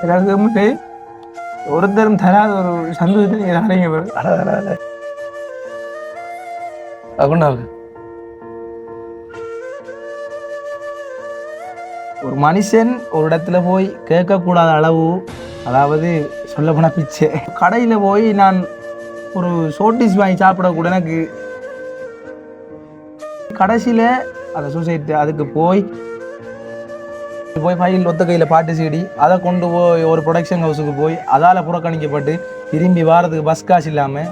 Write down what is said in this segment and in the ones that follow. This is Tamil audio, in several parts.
எனக்கு ஒருத்தரும் தராத ஒரு சந்தோஷத்தை நீங்க தரீங்க. ஒரு மனுஷன் ஒரு இடத்துல போய் கேட்கக்கூடாத அளவு, அதாவது சொல்ல போனா பிச்சை. கடையில் போய் நான் ஒரு சோட்டிஸ் வாங்கி சாப்பிடக்கூட எனக்கு கடைசியில் அந்த சொசைட்டி அதுக்கு போய் ஃபைல் ஒத்த கையில் பாட்டு சீடி அதை கொண்டு போய் ஒரு ப்ரொடக்ஷன் ஹவுஸுக்கு போய் அதால் புறக்கணிக்கப்பட்டு திரும்பி வாரத்துக்கு பஸ் காசு இல்லாமல்,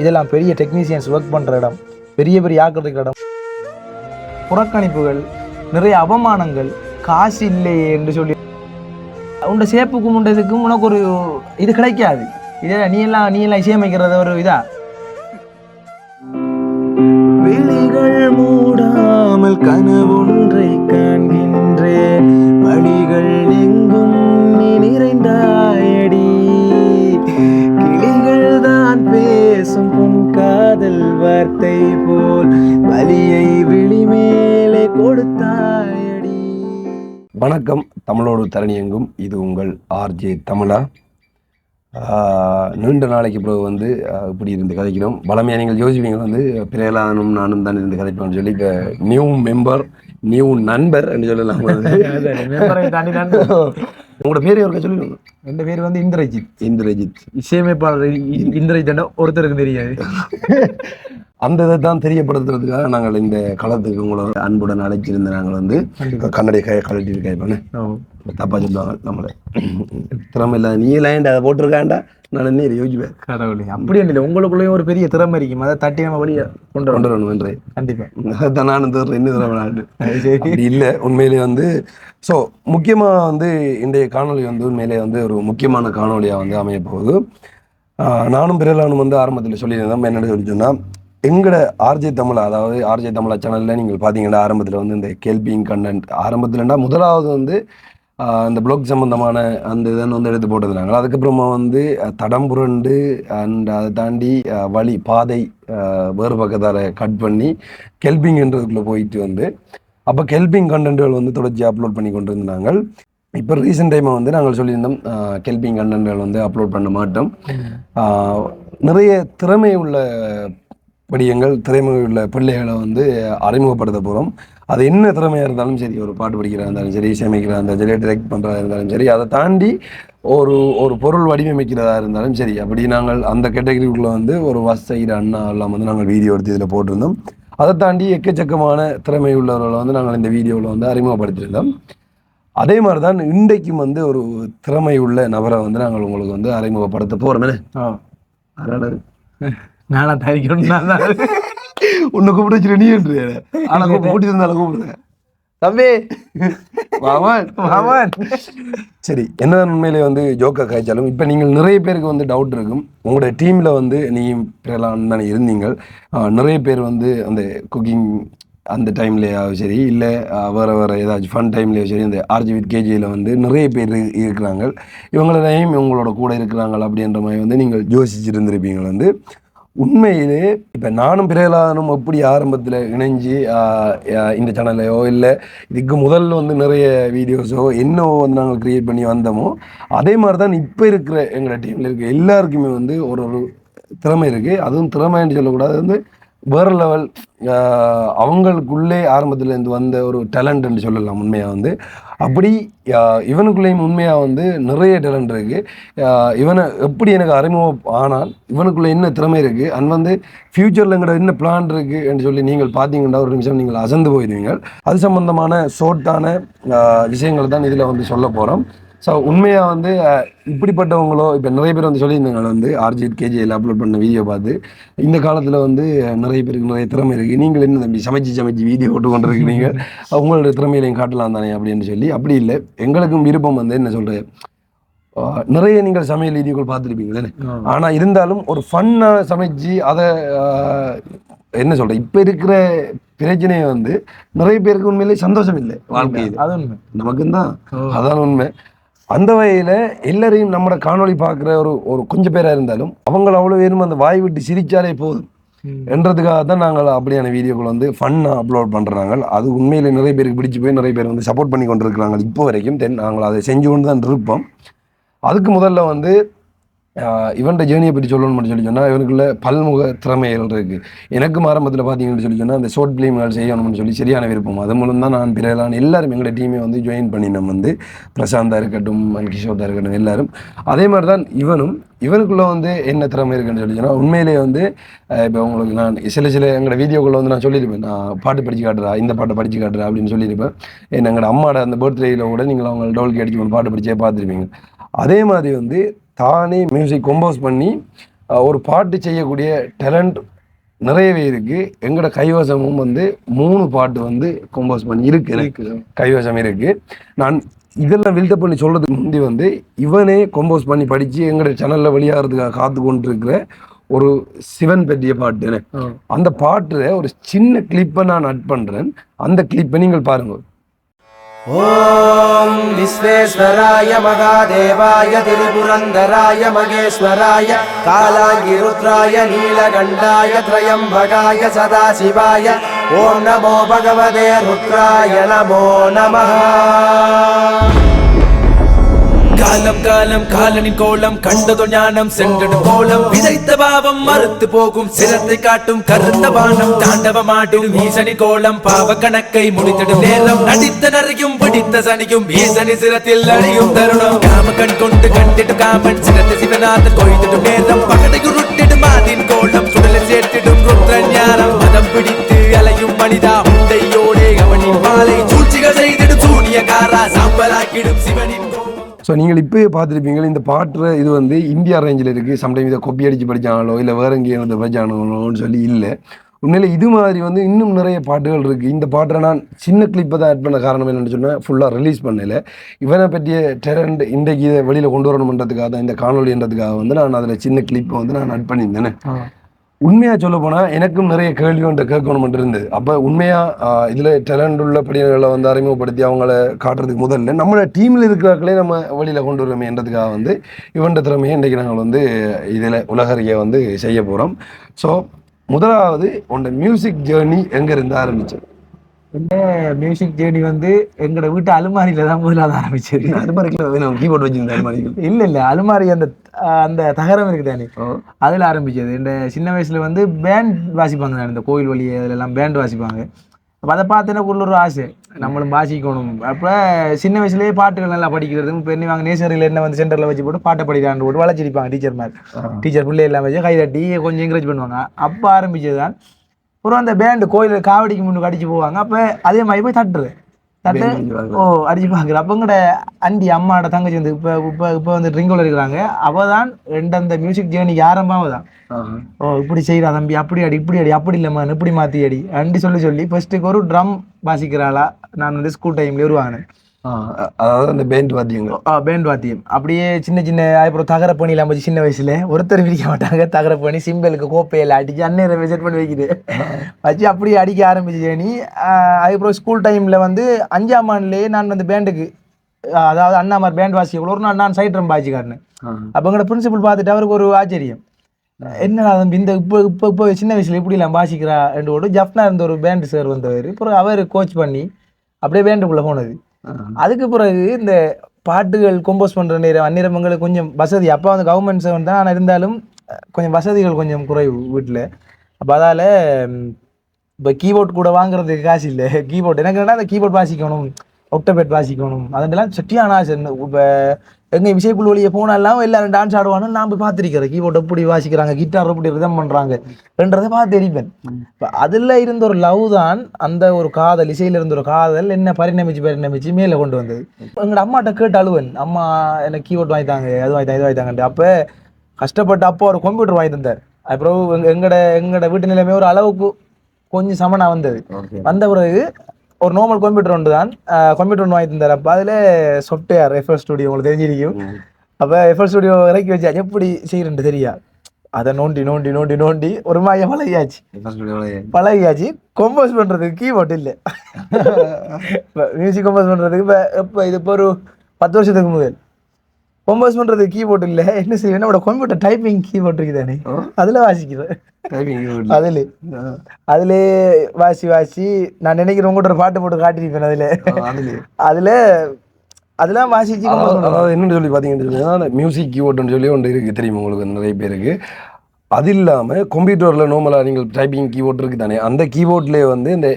இதெல்லாம் பெரிய டெக்னீஷியன்ஸ் ஒர்க் பண்ணுற இடம், பெரிய பெரிய ஆக்கள் இருக்கிற இடம். புறக்கணிப்புகள், நிறைய அவமானங்கள், காசு இல்லையே என்று சொல்லி உண்ட சேப்புக்கும் உண்டதுக்கும் உனக்கு ஒரு இது கிடைக்காது. இதே நீ எல்லாம் இசையமைக்கிறது ஒரு இதா. விழிகள் மூடாமல் கனவொன்றை காண்கின்றேன், வழிகள் எங்கும் நீ நிறைந்தாயடி, கிளிகள் தான் பேசும் பொன் காதல் வார்த்தை போல் வலியை விழி மேலே கொடுத்தாயடி. வணக்கம், தமிழோடு தரணி எங்கும். இது உங்கள் ஆர்ஜே தமிழா. நீண்ட நாளைக்கு பிறகு இப்படி இருந்து கதைக்கிறோம். பலமையாக நீங்கள் யோசிப்பீங்க பிரேலானும் நானும் தான் இருந்து கதைப்போம்னு சொல்லி, இப்போ நியூ மெம்பர், நியூ நண்பர் என்று சொல்லலாம். உங்களோட பேர் யாருக்கா சொல்லுங்க? என் பேர் இந்திரஜித். இந்திரஜித் இசையமைப்பாளர் இந்திரஜித் ஒருத்தருக்கு தெரியாது. அந்த இதை தான் தெரியப்படுத்துறதுக்காக நாங்கள் இந்த களத்துக்கு உங்களை அன்புடன் அழைச்சிருந்த நாங்கள் கண்ணடை கழட்டி கைப்பானே தப்பா சொல்லுவாங்க நம்மளை. திறமை இல்லை, நீ எல்லாம் அதை போட்டிருக்காண்டா நான் என்ன யோசிப்பேன். கடவுளே, அப்படி இல்லை, உங்களுக்குள்ளேயும் ஒரு பெரிய திறமை இருக்கும், அதை தட்டி நம்ம வழியை கொண்டு வரணும் என்று கண்டிப்பாக அதான் நானும் தர்றேன். என்ன திறமை அப்படி இல்லை உண்மையிலே. ஸோ முக்கியமாக இன்றைய காணொலி உண்மையிலே ஒரு முக்கியமான காணொலியாக அமைய போகுது. நானும் பிரேலானும் ஆரம்பத்தில் சொல்லியிருந்தோம். என்னென்னு சொல்லி சொன்னால், எங்களோட ஆர்ஜே தமிழா, அதாவது ஆர்ஜே தமிழா சேனலில் நீங்கள் பார்த்தீங்கன்னா ஆரம்பத்தில் இந்த கேள்விங் கண்டென்ட் ஆரம்பத்துலன்னா முதலாவது இந்த பிளாக் சம்பந்தமான அந்த இதை எடுத்து போட்டதுனாங்க. அதுக்கப்புறமா தடம் புரண்டு அண்ட் அதை தாண்டி வழி பாதை வேறு பக்கத்தால் கட் பண்ணி கெல்பிங்ன்றதுக்குள்ளே போயிட்டு அப்போ கெல்பிங் கண்டென்ட்கள் தொடர்ச்சி அப்லோட் பண்ணி கொண்டு இருந்தாங்க. இப்போ ரீசெண்ட் டைமாக நாங்கள் சொல்லியிருந்தோம் கெல்பிங் கண்டென்ட்கள் அப்லோட் பண்ண மாட்டோம். நிறைய திறமை உள்ள படியங்கள், திறமை உள்ள பிள்ளைகளை அறிமுகப்படுத்த போகிறோம். அது என்ன திறமையாக இருந்தாலும் சரி, ஒரு பாட்டு படிக்கிறதா இருந்தாலும் சரி, இசையமைக்கிறதா இருந்தாலும் சரி, டிரெக்ட் பண்ணுறதா இருந்தாலும் சரி, அதை தாண்டி ஒரு பொருள் வடிவமைக்கிறதா இருந்தாலும் சரி, அப்படி நாங்கள் அந்த கேட்டகரிக்குள்ளே ஒரு வசைகிற அண்ணா எல்லாம் நாங்கள் வீடியோ எடுத்து இதில் போட்டிருந்தோம். அதை தாண்டி எக்கச்சக்கமான திறமை உள்ளவர்களை நாங்கள் இந்த வீடியோவில் அறிமுகப்படுத்தியிருந்தோம். அதே மாதிரி தான் இன்றைக்கும் ஒரு திறமை உள்ள நபரை நாங்கள் உங்களுக்கு அறிமுகப்படுத்த போகிறோமே. நானா தயாரிக்கணும் உன்னை கூப்பிட்டு நீ ஆனால் கூட்டி இருந்தாலும் கூப்பிடுறேன் தம்பி மாமன். சரி, என்னதான் உண்மையிலே ஜோக்கா காய்ச்சாலும் இப்போ நீங்கள் நிறைய பேருக்கு டவுட் இருக்கும். உங்களுடைய டீமில் நீயும் பிரேலான் தானே இருந்தீங்க. நிறைய பேர் அந்த குக்கிங் அந்த டைம்லேயாவது சரி, இல்லை வேறு ஏதாச்சும் ஃபன் டைம்லேயும் சரி, இந்த ஆர்ஜி வித் கேஜியில் நிறைய பேர் இருக்கிறாங்க. இவங்களோடையும் இவங்களோட கூட இருக்கிறாங்க அப்படின்ற மாதிரி நீங்கள் யோசிச்சுருந்துருப்பீங்க. உண்மையிலே இப்போ நானும் பிரேலானும் எப்படி ஆரம்பத்தில் இணைஞ்சு இந்த சேனல்லையோ இல்லை இதுக்கு முதல்ல நிறைய வீடியோஸோ என்னவோ நாங்கள் க்ரியேட் பண்ணி வந்தோமோ, அதே மாதிரி தான் இப்போ இருக்கிற எங்களோட டீமில் இருக்க எல்லாருக்குமே ஒரு திறமை இருக்குது. அதுவும் திறமைன்னு சொல்லக்கூடாது, வேறு லெவல் அவங்களுக்குள்ளே ஆரம்பத்தில் வந்த ஒரு டேலண்ட்னு சொல்லலாம். உண்மையாக அப்படி இவனுக்குள்ளேயும் உண்மையாக நிறைய டேலண்ட் இருக்குது. இவனை எப்படி எனக்கு அறிமுகம் ஆனால் இவனுக்குள்ளே என்ன திறமை இருக்குது அண்ட் ஃப்யூச்சரில் எங்கள்கிட்ட என்ன பிளான் இருக்குன்னு சொல்லி நீங்கள் பார்த்தீங்கன்னா ஒரு நிமிஷம் நீங்கள் அசந்து போயிடுவீங்க. அது சம்மந்தமான ஷார்ட்டான விஷயங்கள் தான் இதில் சொல்ல போகிறோம். ஸோ உண்மையாக இப்படிப்பட்டவங்களோ இப்போ நிறைய பேர் சொல்லியிருந்தாங்க ஆர்ஜித் கேஜியில் அப்லோட் பண்ண வீடியோ பார்த்து இந்த காலத்தில் நிறைய பேருக்கு நிறைய திறமை இருக்குது, நீங்கள் என்ன தம்பி சமைச்சு வீடியோ போட்டு கொண்டு இருக்கிறீங்க, அவங்களோட திறமையிலையும் காட்டலாம் தானே அப்படின்னு சொல்லி. அப்படி இல்லை, எங்களுக்கும் விருப்பம் என்ன சொல்கிறேன், நிறைய நீங்கள் சமையல் வீடியோக்கள் பார்த்துருப்பீங்களே, ஆனால் இருந்தாலும் ஒரு ஃபன்னாக சமைச்சு அதை என்ன சொல்கிறேன், இப்போ இருக்கிற பிரச்சனையை நிறைய பேருக்கு உண்மையிலே சந்தோஷம் இல்லை வாழ்க்கையில். அது உண்மை, நமக்கும் தான் அதான் உண்மை. அந்த வகையில் எல்லாரையும் நம்மளோட காணொலி பார்க்குற ஒரு கொஞ்சம் பேராக இருந்தாலும் அவங்கள அவ்வளோ வேணும் அந்த வாய் விட்டு சிரித்தாலே போதும், என்றதுக்காக தான் நாங்கள் அப்படியான வீடியோக்கள் வந்து ஃபன்னாக அப்லோட் பண்ணுறாங்க. அது உண்மையிலே நிறைய பேருக்கு பிடிச்சி போய் நிறைய பேர் வந்து சப்போர்ட் பண்ணி கொண்டு இருக்கிறாங்க இப்போ வரைக்கும். நாங்கள் அதை செஞ்சு கொண்டு தான் இருப்போம். அதுக்கு முதல்ல வந்து இவன்ட ஜேர்னியை பற்றி சொல்லணும்னு சொல்லி சொன்னால் இவனுக்குள்ள பல்முக திறமைகள் இருக்குது. எனக்கும் ஆரம்பத்தில் பார்த்தீங்கன்னு சொல்லி சொன்னால் அந்த ஷார்ட் ஃபிலிம்கள் செய்யணும்னு சொல்லி சரியான விருப்பம். அது மூலம் தான் நான் பிறலான் எல்லாரும் எங்களோட டீமே வந்து ஜாயின் பண்ணி நம்ம வந்து பிரசாந்தா இருக்கட்டும், கிஷோர்தா இருக்கட்டும் எல்லாரும். அதே மாதிரி தான் இவனுக்குள்ளே வந்து என்ன திறமை இருக்குன்னு சொல்லி சொன்னால் உண்மையிலேயே வந்து இப்போ உங்களுக்கு நான் சில எங்களோட வீடியோக்குள்ளே வந்து நான் சொல்லியிருப்பேன், நான் பாட்டு படித்து காட்டுறா, இந்த பாட்டை படித்து காட்டுறா அப்படின்னு சொல்லியிருப்பேன். எங்களோட அம்மாவோட அந்த பர்த்டேயில் கூட நீங்கள் அவங்க டோல்கி அடிச்சு ஒரு பாட்டு படிச்சே பார்த்துருப்பீங்க. அதே மாதிரி வந்து தானே மியூசிக் கம்போஸ் பண்ணி ஒரு பாட்டு செய்யக்கூடிய டேலண்ட் நிறையவே இருக்குது. எங்களோட கைவசமும் வந்து 3 பாட்டு வந்து கம்போஸ் பண்ணி இருக்கு கைவசம் இருக்குது. நான் இதெல்லாம் வில்ட பண்ணி சொல்கிறதுக்கு முந்தி வந்து இவனே கம்போஸ் பண்ணி படித்து எங்களோட சேனலில் வெளியாகிறதுக்காக காத்து கொண்டு இருக்கிற ஒரு சிவன் பற்றிய பாட்டு. அந்த பாட்டில் ஒரு சின்ன கிளிப்பை நான் அட் பண்ணுறேன். அந்த கிளிப்பை நீங்கள் பாருங்கள். ஓம் விஸ்வேஸ்வராய மகாதேவாய திரிபுரந்தராய மகேஸ்வராய காலாங்கிருத்ராய நீலகண்டாய திரயம்பகாய சதாசிவாய ஓம் நமோ பகவதே ருத்ராய நமோ நமः. காலம் காலம் காலனின் கோலம் கண்டதோ ஞானம் சென்றடும் கோலம் விதைத்த பாவம் மறுத்து போகும் சிரத்தை காட்டும் கருத்த பானம் தாண்டவமாடும் ஈசனி கோலம் பாவ கணக்கை முடித்திடும் நேரம் நடித்த நரையும் பிடித்த சனியும் ஈசனி சிரத்தில் அழியும் தருணம் காம கண் கொண்டு கண்டிடும் காமன் சிரத்தை சிவநாதன் கொய்திடும் நேரம் பகடையுருட்டிடும் ஆதின் கோலம் சுடலை சேர்த்திடும் ருத்ர ஞானம் மதம் பிடித்து அலையும் மனிதா உண்டையோடே அவனின் மாலை சூழ்ச்சிகள் செய்திடும் சூனியகாரா சாம்பலாக்கிடும் சிவனின் கோலம். ஸோ நீங்கள் இப்போயே பார்த்துருப்பீங்க இந்த பாட்டு இது வந்து இந்தியா ரேஞ்சில் இருக்குது. சம்டைம் இதை கொப்பி அடித்து படித்தாங்களோ இல்லை வேறு எங்கேயும் வந்து படித்தாங்களோன்னு சொல்லி இல்லை. உண்மையிலே இது மாதிரி வந்து இன்னும் நிறைய பாட்டுகள் இருக்குது. இந்த பாட்டை நான் சின்ன கிளிப்பை தான் ஆட் பண்ண காரணம் என்னென்னு சொன்னால் ஃபுல்லாக ரிலீஸ் பண்ணல. இவனை பற்றிய டேலண்ட் இன்றைக்கு இதை வெளியில் கொண்டு வரணுன்றதுக்காக தான் இந்த காணொலின்றதுக்காக வந்து நான் அதில் சின்ன கிளிப்பை வந்து நான் ஆட் பண்ணியிருந்தேனே. உண்மையாக சொல்ல போனால் எனக்கும் நிறைய கேள்வி ஒன்று கேட்கணும்னு இருந்தது. அப்போ உண்மையாக இதில் டேலண்ட் உள்ள படிகளை வந்து அறிமுகப்படுத்தி அவங்கள காட்டுறதுக்கு முதல்ல நம்மளோட டீமில் இருக்கிறார்களே நம்ம வெளியில் கொண்டு வரமேன்றதுக்காக வந்து இவன்ட திறமையை இன்றைக்கி நாங்கள் வந்து இதில் உலகறிய வந்து செய்ய போகிறோம். ஸோ முதலாவது உன்னோட மியூசிக் ஜேர்னி எங்கேருந்து ஆரம்பிச்சு? இந்த மியூசிக் ஜேர்னி வந்து எங்களோட வீட்டு அலுமாரியில தான் முதலாவது ஆரம்பிச்சது. அலுமாரிக்குள்ள கீபோர்ட் வச்சிருந்த அலுமாரிகள் இல்ல அலுமாரி அந்த தகரம் இருக்குதானே அதுல ஆரம்பிச்சது. இந்த சின்ன வயசுல வந்து பேண்ட் வாசிப்பாங்க, இந்த கோயில் வழி அதுல எல்லாம் பேண்ட் வாசிப்பாங்க. அப்போ அதை பார்த்து எனக்கு உள்ள ஒரு ஆசை, நம்மளும் வாசிக்கணும். அப்போ சின்ன வயசுலேயே பாட்டுகள் நல்லா படிக்கிறது. இப்போ என்ன வாங்க நேசரியில் என்ன வந்து சென்டரில் வச்சு போட்டு பாட்டை படிக்கிறான்னு போட்டு வளர்ச்சிருப்பாங்க டீச்சர் மாதிரி. டீச்சர் பிள்ளை எல்லாம் வச்சு கை தட்டி கொஞ்சம் என்கரேஜ் பண்ணுவாங்க. அப்போ ஆரம்பிச்சது தான். அப்புறம் அந்த பேண்டு கோயில் காவடிக்கு முன்னுக்கு அடிச்சு போவாங்க. அப்போ அதே மாதிரி போய் தட்டு அடிச்சு பார்க்குறேன். அப்போ எங்கட அண்டி அம்மாவோட தங்கச்சி வந்து இப்போ வந்து ட்ரிங்கோல இருக்கிறாங்க. அவள் தான் அந்த மியூசிக் ஜேர்னிக்கு ஆரம்பமாக தான். இப்படி செய்யறா தம்பி, அப்படி அடி இப்படி அடி, அப்படி இல்லைம்மா இப்படி மாற்றி அடி அண்டி சொல்லி ஃபர்ஸ்ட்டுக்கு ஒரு ட்ரம் வாசிக்கிறாளா நான் வந்து ஸ்கூல் டைம்லேயே வருவாங்க. அதாவது அந்த பேண்ட் வாத்தியம் அப்படியே சின்ன அப்புறம் தகரப்பணிலாம் வச்சு சின்ன வயசுல ஒருத்தர் விரிக்க மாட்டாங்க. தகரப்பணி சிம்பலுக்கு கோப்பையில் அடிச்சு அண்ணன் விசிட் பண்ணி வைக்குது வச்சு அப்படியே அடிக்க ஆரம்பிச்சு ஜேர்னி. அதுக்கப்புறம் ஸ்கூல் டைம்ல வந்து 5ஆம் ஆண்டுலேயே நான் வந்து பேண்டுக்கு, அதாவது அண்ணாமார் பேண்ட் வாசிக்க ஒரு நாள் நான் சைட் ட்ரம் வாசி காட்டினேன். அப்போ எங்களோட பிரின்சிபல் பார்த்துட்டு அவருக்கு ஒரு ஆச்சரியம், என்னடா தம்பி இந்த இப்போ சின்ன வயசுல இப்படிலாம் வாசிக்கிறா ரெண்டு ஓடு. ஜப்னா இருந்த ஒரு பேண்ட் சார் வந்தவர். அப்புறம் அவர் கோச் பண்ணி அப்படியே பேண்டுக்குள்ளே போனது. அதுக்கு பிறகு இந்த பாட்டுகள் கம்போஸ் பண்ணுற நேரம் அந்நிறமங்களுக்கு கொஞ்சம் வசதி. அப்போ வந்து கவர்மெண்ட் சர்வன்ட் தான், ஆனால் இருந்தாலும் கொஞ்சம் வசதிகள் கொஞ்சம் குறைவு வீட்டில். அப்போ அதால் இப்போ கீபோர்ட் கூட வாங்குறதுக்கு காசு இல்லை. கீபோர்ட் எனக்கு என்னன்னா அந்த கீபோர்ட் வாசிக்கணும், ஒக்டபேட் வாசிக்கணும், அதெல்லாம் சட்டியான ஆசை. இப்போ எங்கள் விசைக்குழு வழியே போனாலும் எல்லாரும் டான்ஸ் ஆடுவானு நான் போய் பார்த்துருக்கிறேன். கீபோர்ட் எப்படி வாசிக்கிறாங்க, கிட்டார் எப்படி ரிதம் பண்ணுறாங்கன்றதை பார்த்து எரிப்பேன். இப்போ அதில் இருந்த ஒரு லவ் தான் அந்த ஒரு காதல், இசையில் இருந்த ஒரு காதல் என்ன பரிணமிச்சு மேலே கொண்டு வந்தது. எங்களோட அம்மாட்ட கேட்டு அழுவன், அம்மா எனக்கு கீபோர்ட் வாங்கித்தாங்க, அது வாங்கித்தாங்கன்ட்டு. அப்போ கஷ்டப்பட்டு அப்போ ஒரு கம்ப்யூட்டர் வாங்கி தந்தார். அப்புறம் எங்களோட வீட்டு நிலைமை ஒரு அளவுக்கு கொஞ்சம் சமனாக வந்தது. வந்த பிறகு ஒரு நார்மல் கம்ப்யூட்டர் ஒன்று தான், கம்ப்யூட்டர் ஒன்று வாங்கி தந்தார். அப்போ அதில் சாஃப்ட்வேர் FL ஸ்டுடியோ உங்களுக்கு தெரிஞ்சிருக்கும். அப்போ FL ஸ்டுடியோ இறக்கி வச்சு எப்படி செய்யறேன்ட்டு தெரியா, அதை நோண்டி ஒரு மாதிரி பழகியாச்சு. கம்போஸ் பண்ணுறதுக்கு கீபோர்ட் இல்லை. மியூசிக் கம்போஸ் பண்ணுறதுக்கு இப்போ இது இப்போ ஒரு 10 வருஷத்துக்கு முதல் கம்போஸ் பண்றது கீபோர்டு இல்ல, என்ன செய்வேன், என்னோட கம்ப்யூட்டர் டைப்பிங் கீபோர்டு இருக்குதானே, அதுல வாசிக்கிறேன். அதுல அதுல வாசி நான் நினைக்கிறேன் உங்கள்கிட்ட ஒரு பாட்டு போட்டு காட்டிருப்பேன். அதுல அதெல்லாம் வாசிச்சு. அதாவது என்னன்னு சொல்லி பாத்தீங்கன்னா மியூசிக் கீபோர்டுன்னு சொல்லி ஒன்று இருக்கு, தெரியுமா உங்களுக்கு நிறைய பேருக்கு. அது இல்லாமல் கம்ப்யூட்டரில் நார்மலாக நீங்கள் டைப்பிங் கீபோர்ட் இருக்குது தானே, அந்த கீபோர்ட்லேயே வந்து இந்த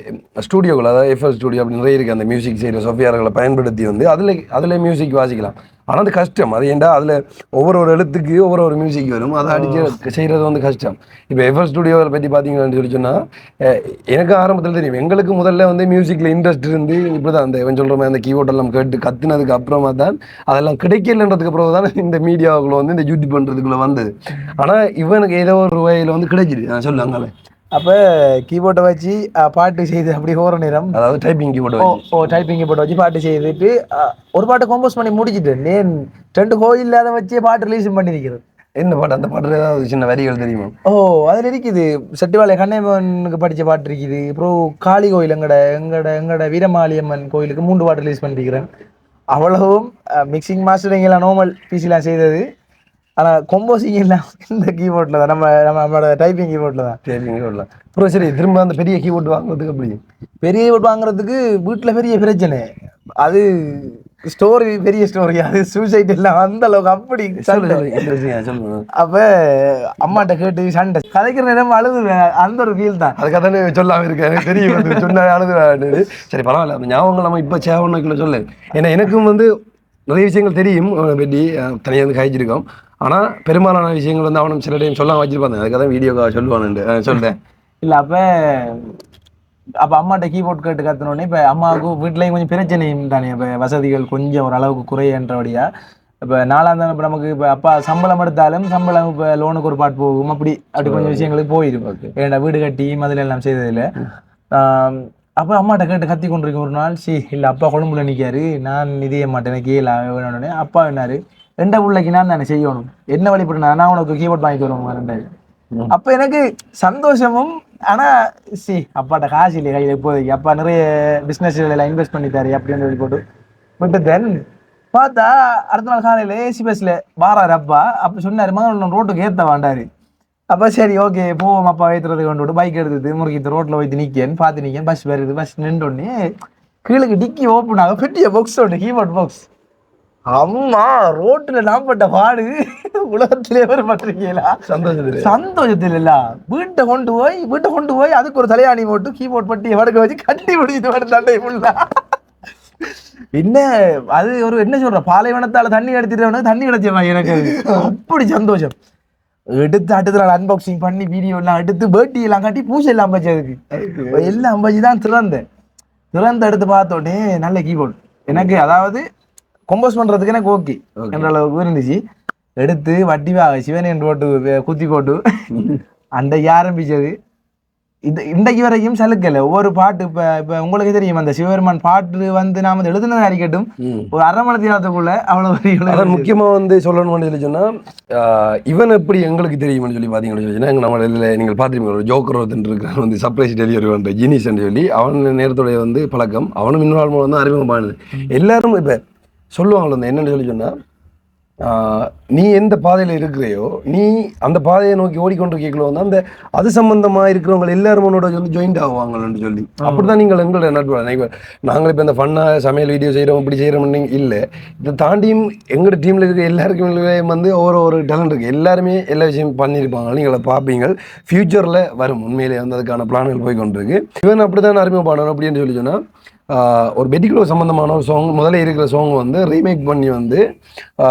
ஸ்டூடியோக்கள், அதாவது எஃப்எல் ஸ்டூடியோ அப்படி நிறைய இருக்குது, அந்த மியூசிக் செய்கிற சாஃப்ட்வேர்களை பயன்படுத்தி வந்து அதில் மியூசிக் வாசிக்கலாம். ஆனால் அது கஷ்டம். அது ஏன்டா அதில் ஒவ்வொரு எழுத்துக்கு ஒவ்வொரு மியூசிக் வரும், அதை அடிச்சு செய்கிறது வந்து கஷ்டம். இப்போ எஃப்எல் ஸ்டூடியோவை பற்றி பார்த்தீங்கன்னு சொல்லி சொன்னால், எனக்கு ஆரம்பத்தில் தெரியும், எங்களுக்கு முதல்ல வந்து மியூசிக்கில் இன்ட்ரெஸ்ட் இருந்து இப்படி தான் அந்த சொல்கிற மாதிரி அந்த கீபோர்டெல்லாம் கேட்டு கற்றுனதுக்கு அப்புறமா தான் அதெல்லாம் கிடைக்கலன்றதுக்கு அப்புறம் தான் இந்த மீடியாவுக்குள்ள வந்து இந்த யூடியூப் பண்ணுறதுக்குள்ளே வந்தது. ஆனால் இவனுக்கு ஏதோ ஒரு வகையில் வந்து கிடைச்சிது சொல்லுவாங்களே. அப்போ கீபோர்டை வச்சு பாட்டு செய்து அப்படி ஓர நேரம், அதாவது டைப்பிங் கீபோர்டு டைப்பிங் கீபோர்டை வச்சு பாட்டு செய்துட்டு ஒரு பாட்டு கம்போஸ் பண்ணி முடிச்சுட்டேன். நேன் 2 கோயில் அதை வச்சே பாட்டு ரிலீஸ் பண்ணியிருக்கிறது. என்ன பாட்டு? அந்த பாட்டு ஏதாவது சின்ன வரிகள் தெரியுமா? அதில் இருக்குது. செட்டிவாளை கண்ணையம்மனுக்கு படித்த பாட்டு இருக்குது. அப்புறம் காளி கோயில் எங்கட வீரமாளியம்மன் கோயிலுக்கு 3 பாட்டு ரிலீஸ் பண்ணியிருக்கிறேன். அவ்வளவும் மிக்சிங் மாஸ்டரிங் எல்லாம் நார்மல் பிசிலாம் செய்தது. ஆனால் கம்போசிங் எல்லாம் இந்த கீபோர்டில் தான், நம்மளோட டைப்பிங் கீபோர்டில் தான். அப்புறம் சரி, திரும்ப அந்த பெரிய கீபோர்டு வாங்குறதுக்கு அப்படி பெரிய கீபோர்டு வாங்குறதுக்கு வீட்டில் பெரிய பிரச்சனை. அது ஸ்டோரி, பெரிய ஸ்டோரி. அது சூசைட் எல்லாம் அந்த அளவுக்கு அப்படி. அப்ப அம்மாட்ட கேட்டு சண்டை கதைக்கிற நேரம் அழுதுவேன். அந்த ஒரு ஃபீல் தான். அதுக்காக தானே சொல்லாம இருக்கேன், தெரியும் சொன்ன அழுதுவேன். சரி பரவாயில்ல, அந்த ஞாபகம் நம்ம இப்போ சேவனுக்குள்ள சொல்லு. ஏன்னா எனக்கும் வந்து நிறைய விஷயங்கள் தெரியும், பெட்டி தனியாக வந்து காய்ச்சிருக்கோம். ஆனால் பெரும்பாலான விஷயங்கள் வந்து அவனும் சில டைம் சொல்லாம வச்சிருப்பாங்க. அதுக்காக தான் வீடியோக்காக சொல்லுவானுண்டு சொல்றேன். இல்லை அப்போ அம்மாட்ட கீபோர்ட் கேட்டு கற்றுனோடனே இப்போ அம்மாவுக்கு வீட்லேயும் கொஞ்சம் பிரச்சனையும் தானே. இப்போ வசதிகள் கொஞ்சம் ஓரளவுக்கு குறையன்றபடியா இப்போ 4ஆம் இப்போ நமக்கு இப்போ அப்பா சம்பளம் எடுத்தாலும் சம்பளம் இப்போ லோனுக்கு ஒரு பாட்டு போகும், அப்படி கொஞ்சம் விஷயங்களுக்கு போயிடும். ஏன்னா வீடு கட்டி அதில் எல்லாம் செய்ததில்லை. அப்போ அம்மாட்ட கேட்டு கத்தி கொண்டிருக்க ஒரு நாள், இல்லை அப்பா கொழும்புல நிற்காரு, நான் நிதிய மாட்டேன், எனக்கு வேணும்னே. அப்பா என்னாரு, 2 பிள்ளைக்கு நான் தானே செய்யணும், என்ன வழிபட்டு நான் உனக்கு கீபோர்ட் வாங்கி தருவோம் 2. அப்போ எனக்கு சந்தோஷமும். ஆனால் அப்பாட்ட காசு இல்லை கையில் இப்போதைக்கு. அப்பா நிறைய பிஸ்னஸ்லாம் இன்வெஸ்ட் பண்ணித்தாரு அப்படின்னு சொல்லி போட்டு விட்டு தென் பார்த்தா அடுத்த நாள் காலையில் ஏசி பஸ்ஸில் வாராரு அப்பா. அப்போ சொன்னார், மகன் ரோட்டுக்கு ஏற்ற வாண்டாரு. அப்போ சரி ஓகே போவோம் அப்பா ஏற்றுறதுக்கு கொண்டு விட்டு பைக் எடுத்துட்டு முறுக்கிட்டு ரோட்டில் போய்த்து நிற்கேன்னு பார்த்து நிற்கேன். பஸ் வருது. பஸ் நின்றோடனே கீழே டிக்கி ஓப்பன் ஆக பெரிய பாக்ஸ் ஒன்று, கீபோர்ட் பாக்ஸ். அம்மா ரோட்டில் நான் பட்ட பாடு உலகத்திலே பட்டிருக்கீங்களா? சந்தோஷத்தில் இல்ல. வீட்டை கொண்டு போய் அதுக்கு ஒரு தலையாணி போட்டு கீபோர்ட் பட்டியை வடக்க வச்சு கட்டி முடிச்சுட்டு வர தண்டை ஃபுல்லா. என்ன அது ஒரு என்ன சொல்ற, பாலைவனத்தால தண்ணி எடுத்துட்டு தண்ணி கிடைச்சவா எனக்கு. அப்படி சந்தோஷம். எடுத்து அடுத்த நாள் அன்பாக்சிங் பண்ணி வீடியோ எல்லாம் எடுத்து பேட்டி எல்லாம் காட்டி பூசை எல்லாம் அம்பச்சதுக்கு எல்லாம் அம்பச்சு தான் திறந்த எடுத்து பார்த்தோடனே நல்ல கீபோர்டு எனக்கு. அதாவது கம்போஸ் பண்றதுக்கு எனக்கு ஓகே என்ற அளவுக்கு இருந்துச்சு. எடுத்து வட்டிவாக சிவனேன் போட்டு குத்தி போட்டு அன்றைக்கு ஆரம்பிச்சது. இன்றைக்கு வரைக்கும் சலுக்கல ஒவ்வொரு பாட்டு. இப்ப உங்களுக்கு தெரியும் அந்த சிவபெருமான் பாட்டு வந்து நாம எழுதுனது அறிக்கட்டும் ஒரு 1/2 மணி நேரத்துக்குள்ள அவ்வளவு. முக்கியமா வந்து சொல்லணும்னு சொல்லி சொன்னா, இவன் எப்படி எங்களுக்கு தெரியும்னு சொல்லி பாத்தீங்கன்னு சொல்லி நம்ம நீங்கள் பாத்துருப்பீங்க, ஒரு ஜோக்கர் ஒருத்தன் இருக்கிறான் வந்து சர்ப்ரைஸ் டெலிவரி பண்ற ஜீனிஸ் சொல்லி, அவன் நேரத்துடைய வந்து பழக்கம். அவனும் இன்னொரு மூலம் வந்து அறிமுகமானது. எல்லாரும் இப்ப சொல்லுவாங்களோ என்னன்னு சொல்லி சொன்னா, நீ எந்த பாதையில் இருக்கிறையோ நீ அந்த பாதையை நோக்கி ஓடிக்கொண்டிருக்கீங்களோ வந்து அந்த அது சம்பந்தமாக இருக்கிறவங்க எல்லாரும் உன்னோட வந்து ஜாயின்ட் ஆகுவாங்கன்னு சொல்லி. அப்படிதான் நீங்கள் எங்களோட நட்பு. நாங்கள் இப்போ இந்த ஃபன்னாக சமையல் வீடியோ செய்கிறோம் இப்படி செய்கிறோம்னு இல்லை, இதை தாண்டியும் எங்களோட டீமில் இருக்க எல்லாருக்குமே வந்து ஒரு டேலண்ட் இருக்குது. எல்லாருமே எல்லா விஷயம் பண்ணியிருப்பாங்க, நீங்களை பார்ப்பீங்க. ஃப்யூச்சரில் வரும் உண்மையிலே வந்து அதுக்கான பிளான்கள் போய் கொண்டிருக்கு. இவன் அப்படி தான் அறிமுகப்படணும் அப்படின்னு சொல்லி சொன்னால், ஒரு பெட்டிகுலோ சம்மந்தமான ஒரு சாங் முதல்ல இருக்கிற சாங் வந்து ரீமேக் பண்ணி வந்து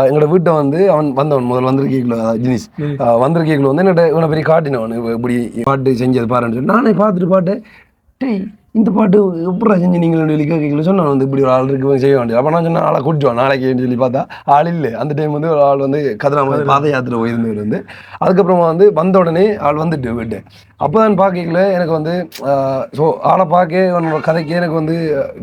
எங்களோட வீட்டை வந்து வந்தவன் முதல்ல வந்திருக்கீங்களோ ஜினிஸ் வந்திருக்கீங்களோ வந்து என்னோட இவனை பெரிய காட்டினவன் இப்படி பாட்டு செஞ்சது பாருன்னு சொல்லி நானே பார்த்துட்டு பாட்டு டேய் இந்த பாட்டு எப்படா செஞ்சு நீங்கள் சொல்லி கேட்கல சொன்னால் வந்து இப்படி ஒரு ஆள் இருக்கு செய்ய வேண்டியது. அப்போ நான் சொன்னால் ஆளை கூட்டுவான் நாளைக்கு சொல்லி பார்த்தா ஆள் இல்லை. அந்த டைம் வந்து ஒரு ஆள் வந்து கதிராம பாத யாத்திரை போயிருந்தவர் வந்து அதுக்கப்புறமா வந்து வந்த உடனே ஆள் வந்துட்டு வீட்டு. அப்போ தான் பார்க்கல எனக்கு வந்து ஸோ ஆளை பார்க்க கதைக்கு எனக்கு வந்து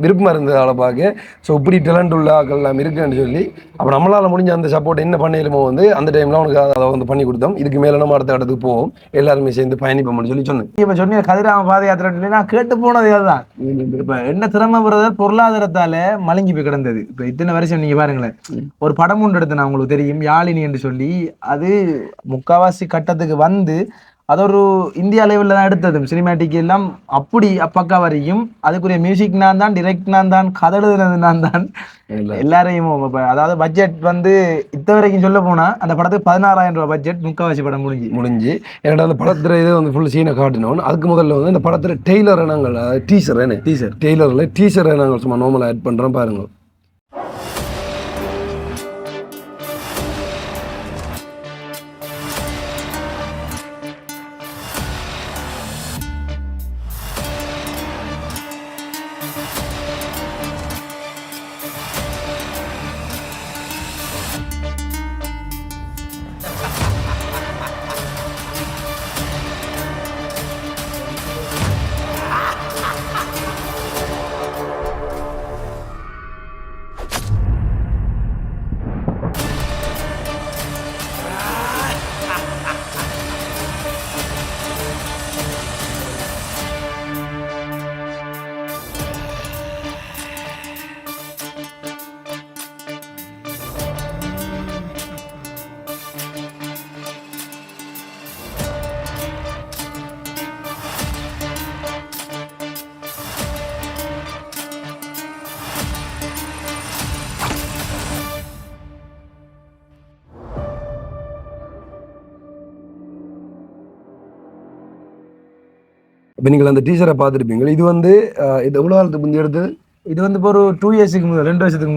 விருப்பமாக இருந்தது ஆளை பார்க்க. ஸோ இப்படி டேலண்ட் உள்ள ஆக்கள் எல்லாம் இருக்குன்னு சொல்லி அப்போ நம்மளால் முடிஞ்ச அந்த சப்போர்ட் என்ன பண்ணிடுமோ வந்து அந்த டைமில் அவனுக்கு அதை வந்து பண்ணி கொடுத்தோம். இதுக்கு மேலே நம்ம அடுத்த இடத்துக்கு போவோம், எல்லாருமே சேர்ந்து பயணிப்போம்னு சொல்லி சொன்னேன். இப்போ சொன்னீங்க கதிராம பாத யாத்திரை நான் கேட்டு போனது அதுதான் இப்ப என்ன திறமை பிரதர் பொருளாதாரத்தால மலங்கி போய் கிடந்தது. இப்ப இத்தனை வருஷம் நீங்க பாருங்களேன், ஒரு படம் ஒன்று எடுத்து நான் உங்களுக்கு தெரியும் யாழினி என்று சொல்லி, அது முக்காவாசி கட்டத்துக்கு வந்து அது ஒரு இந்தியா லெவலில் தான் எடுத்தது சினிமேட்டிக் எல்லாம் அப்படி அப்பக்கா வரைக்கும். அதுக்குரிய மியூசிக் நான் தான், டிரெக்ட் நான் தான், கதை எழுதுனது நான் தான், எல்லாரையும் அதாவது பட்ஜெட் வந்து இத்த வரைக்கும் சொல்ல போனா அந்த படத்துக்கு 16,000 ரூபாய் பட்ஜெட் முக்காவாசி படம் முடிஞ்சு ஏன்னா அந்த படத்துல இது வந்து ஃபுல் சீனை காட்டணும். அதுக்கு முதல்ல வந்து இந்த படத்துல டெய்லரை நாங்கள் டீசரை நாங்கள் சும்மா நார்மலாக ஆட் பண்றோம் பாருங்க. இப்போ நீங்கள் அந்த டீச்சரை பார்த்துருப்பீங்க. இது வந்து இது எவ்வளோ காலத்துக்கு முந்தைய எடுத்தது? இது வந்து இப்போ ஒரு 2 இயர்ஸுக்கு முதல் 2 வருஷத்துக்கு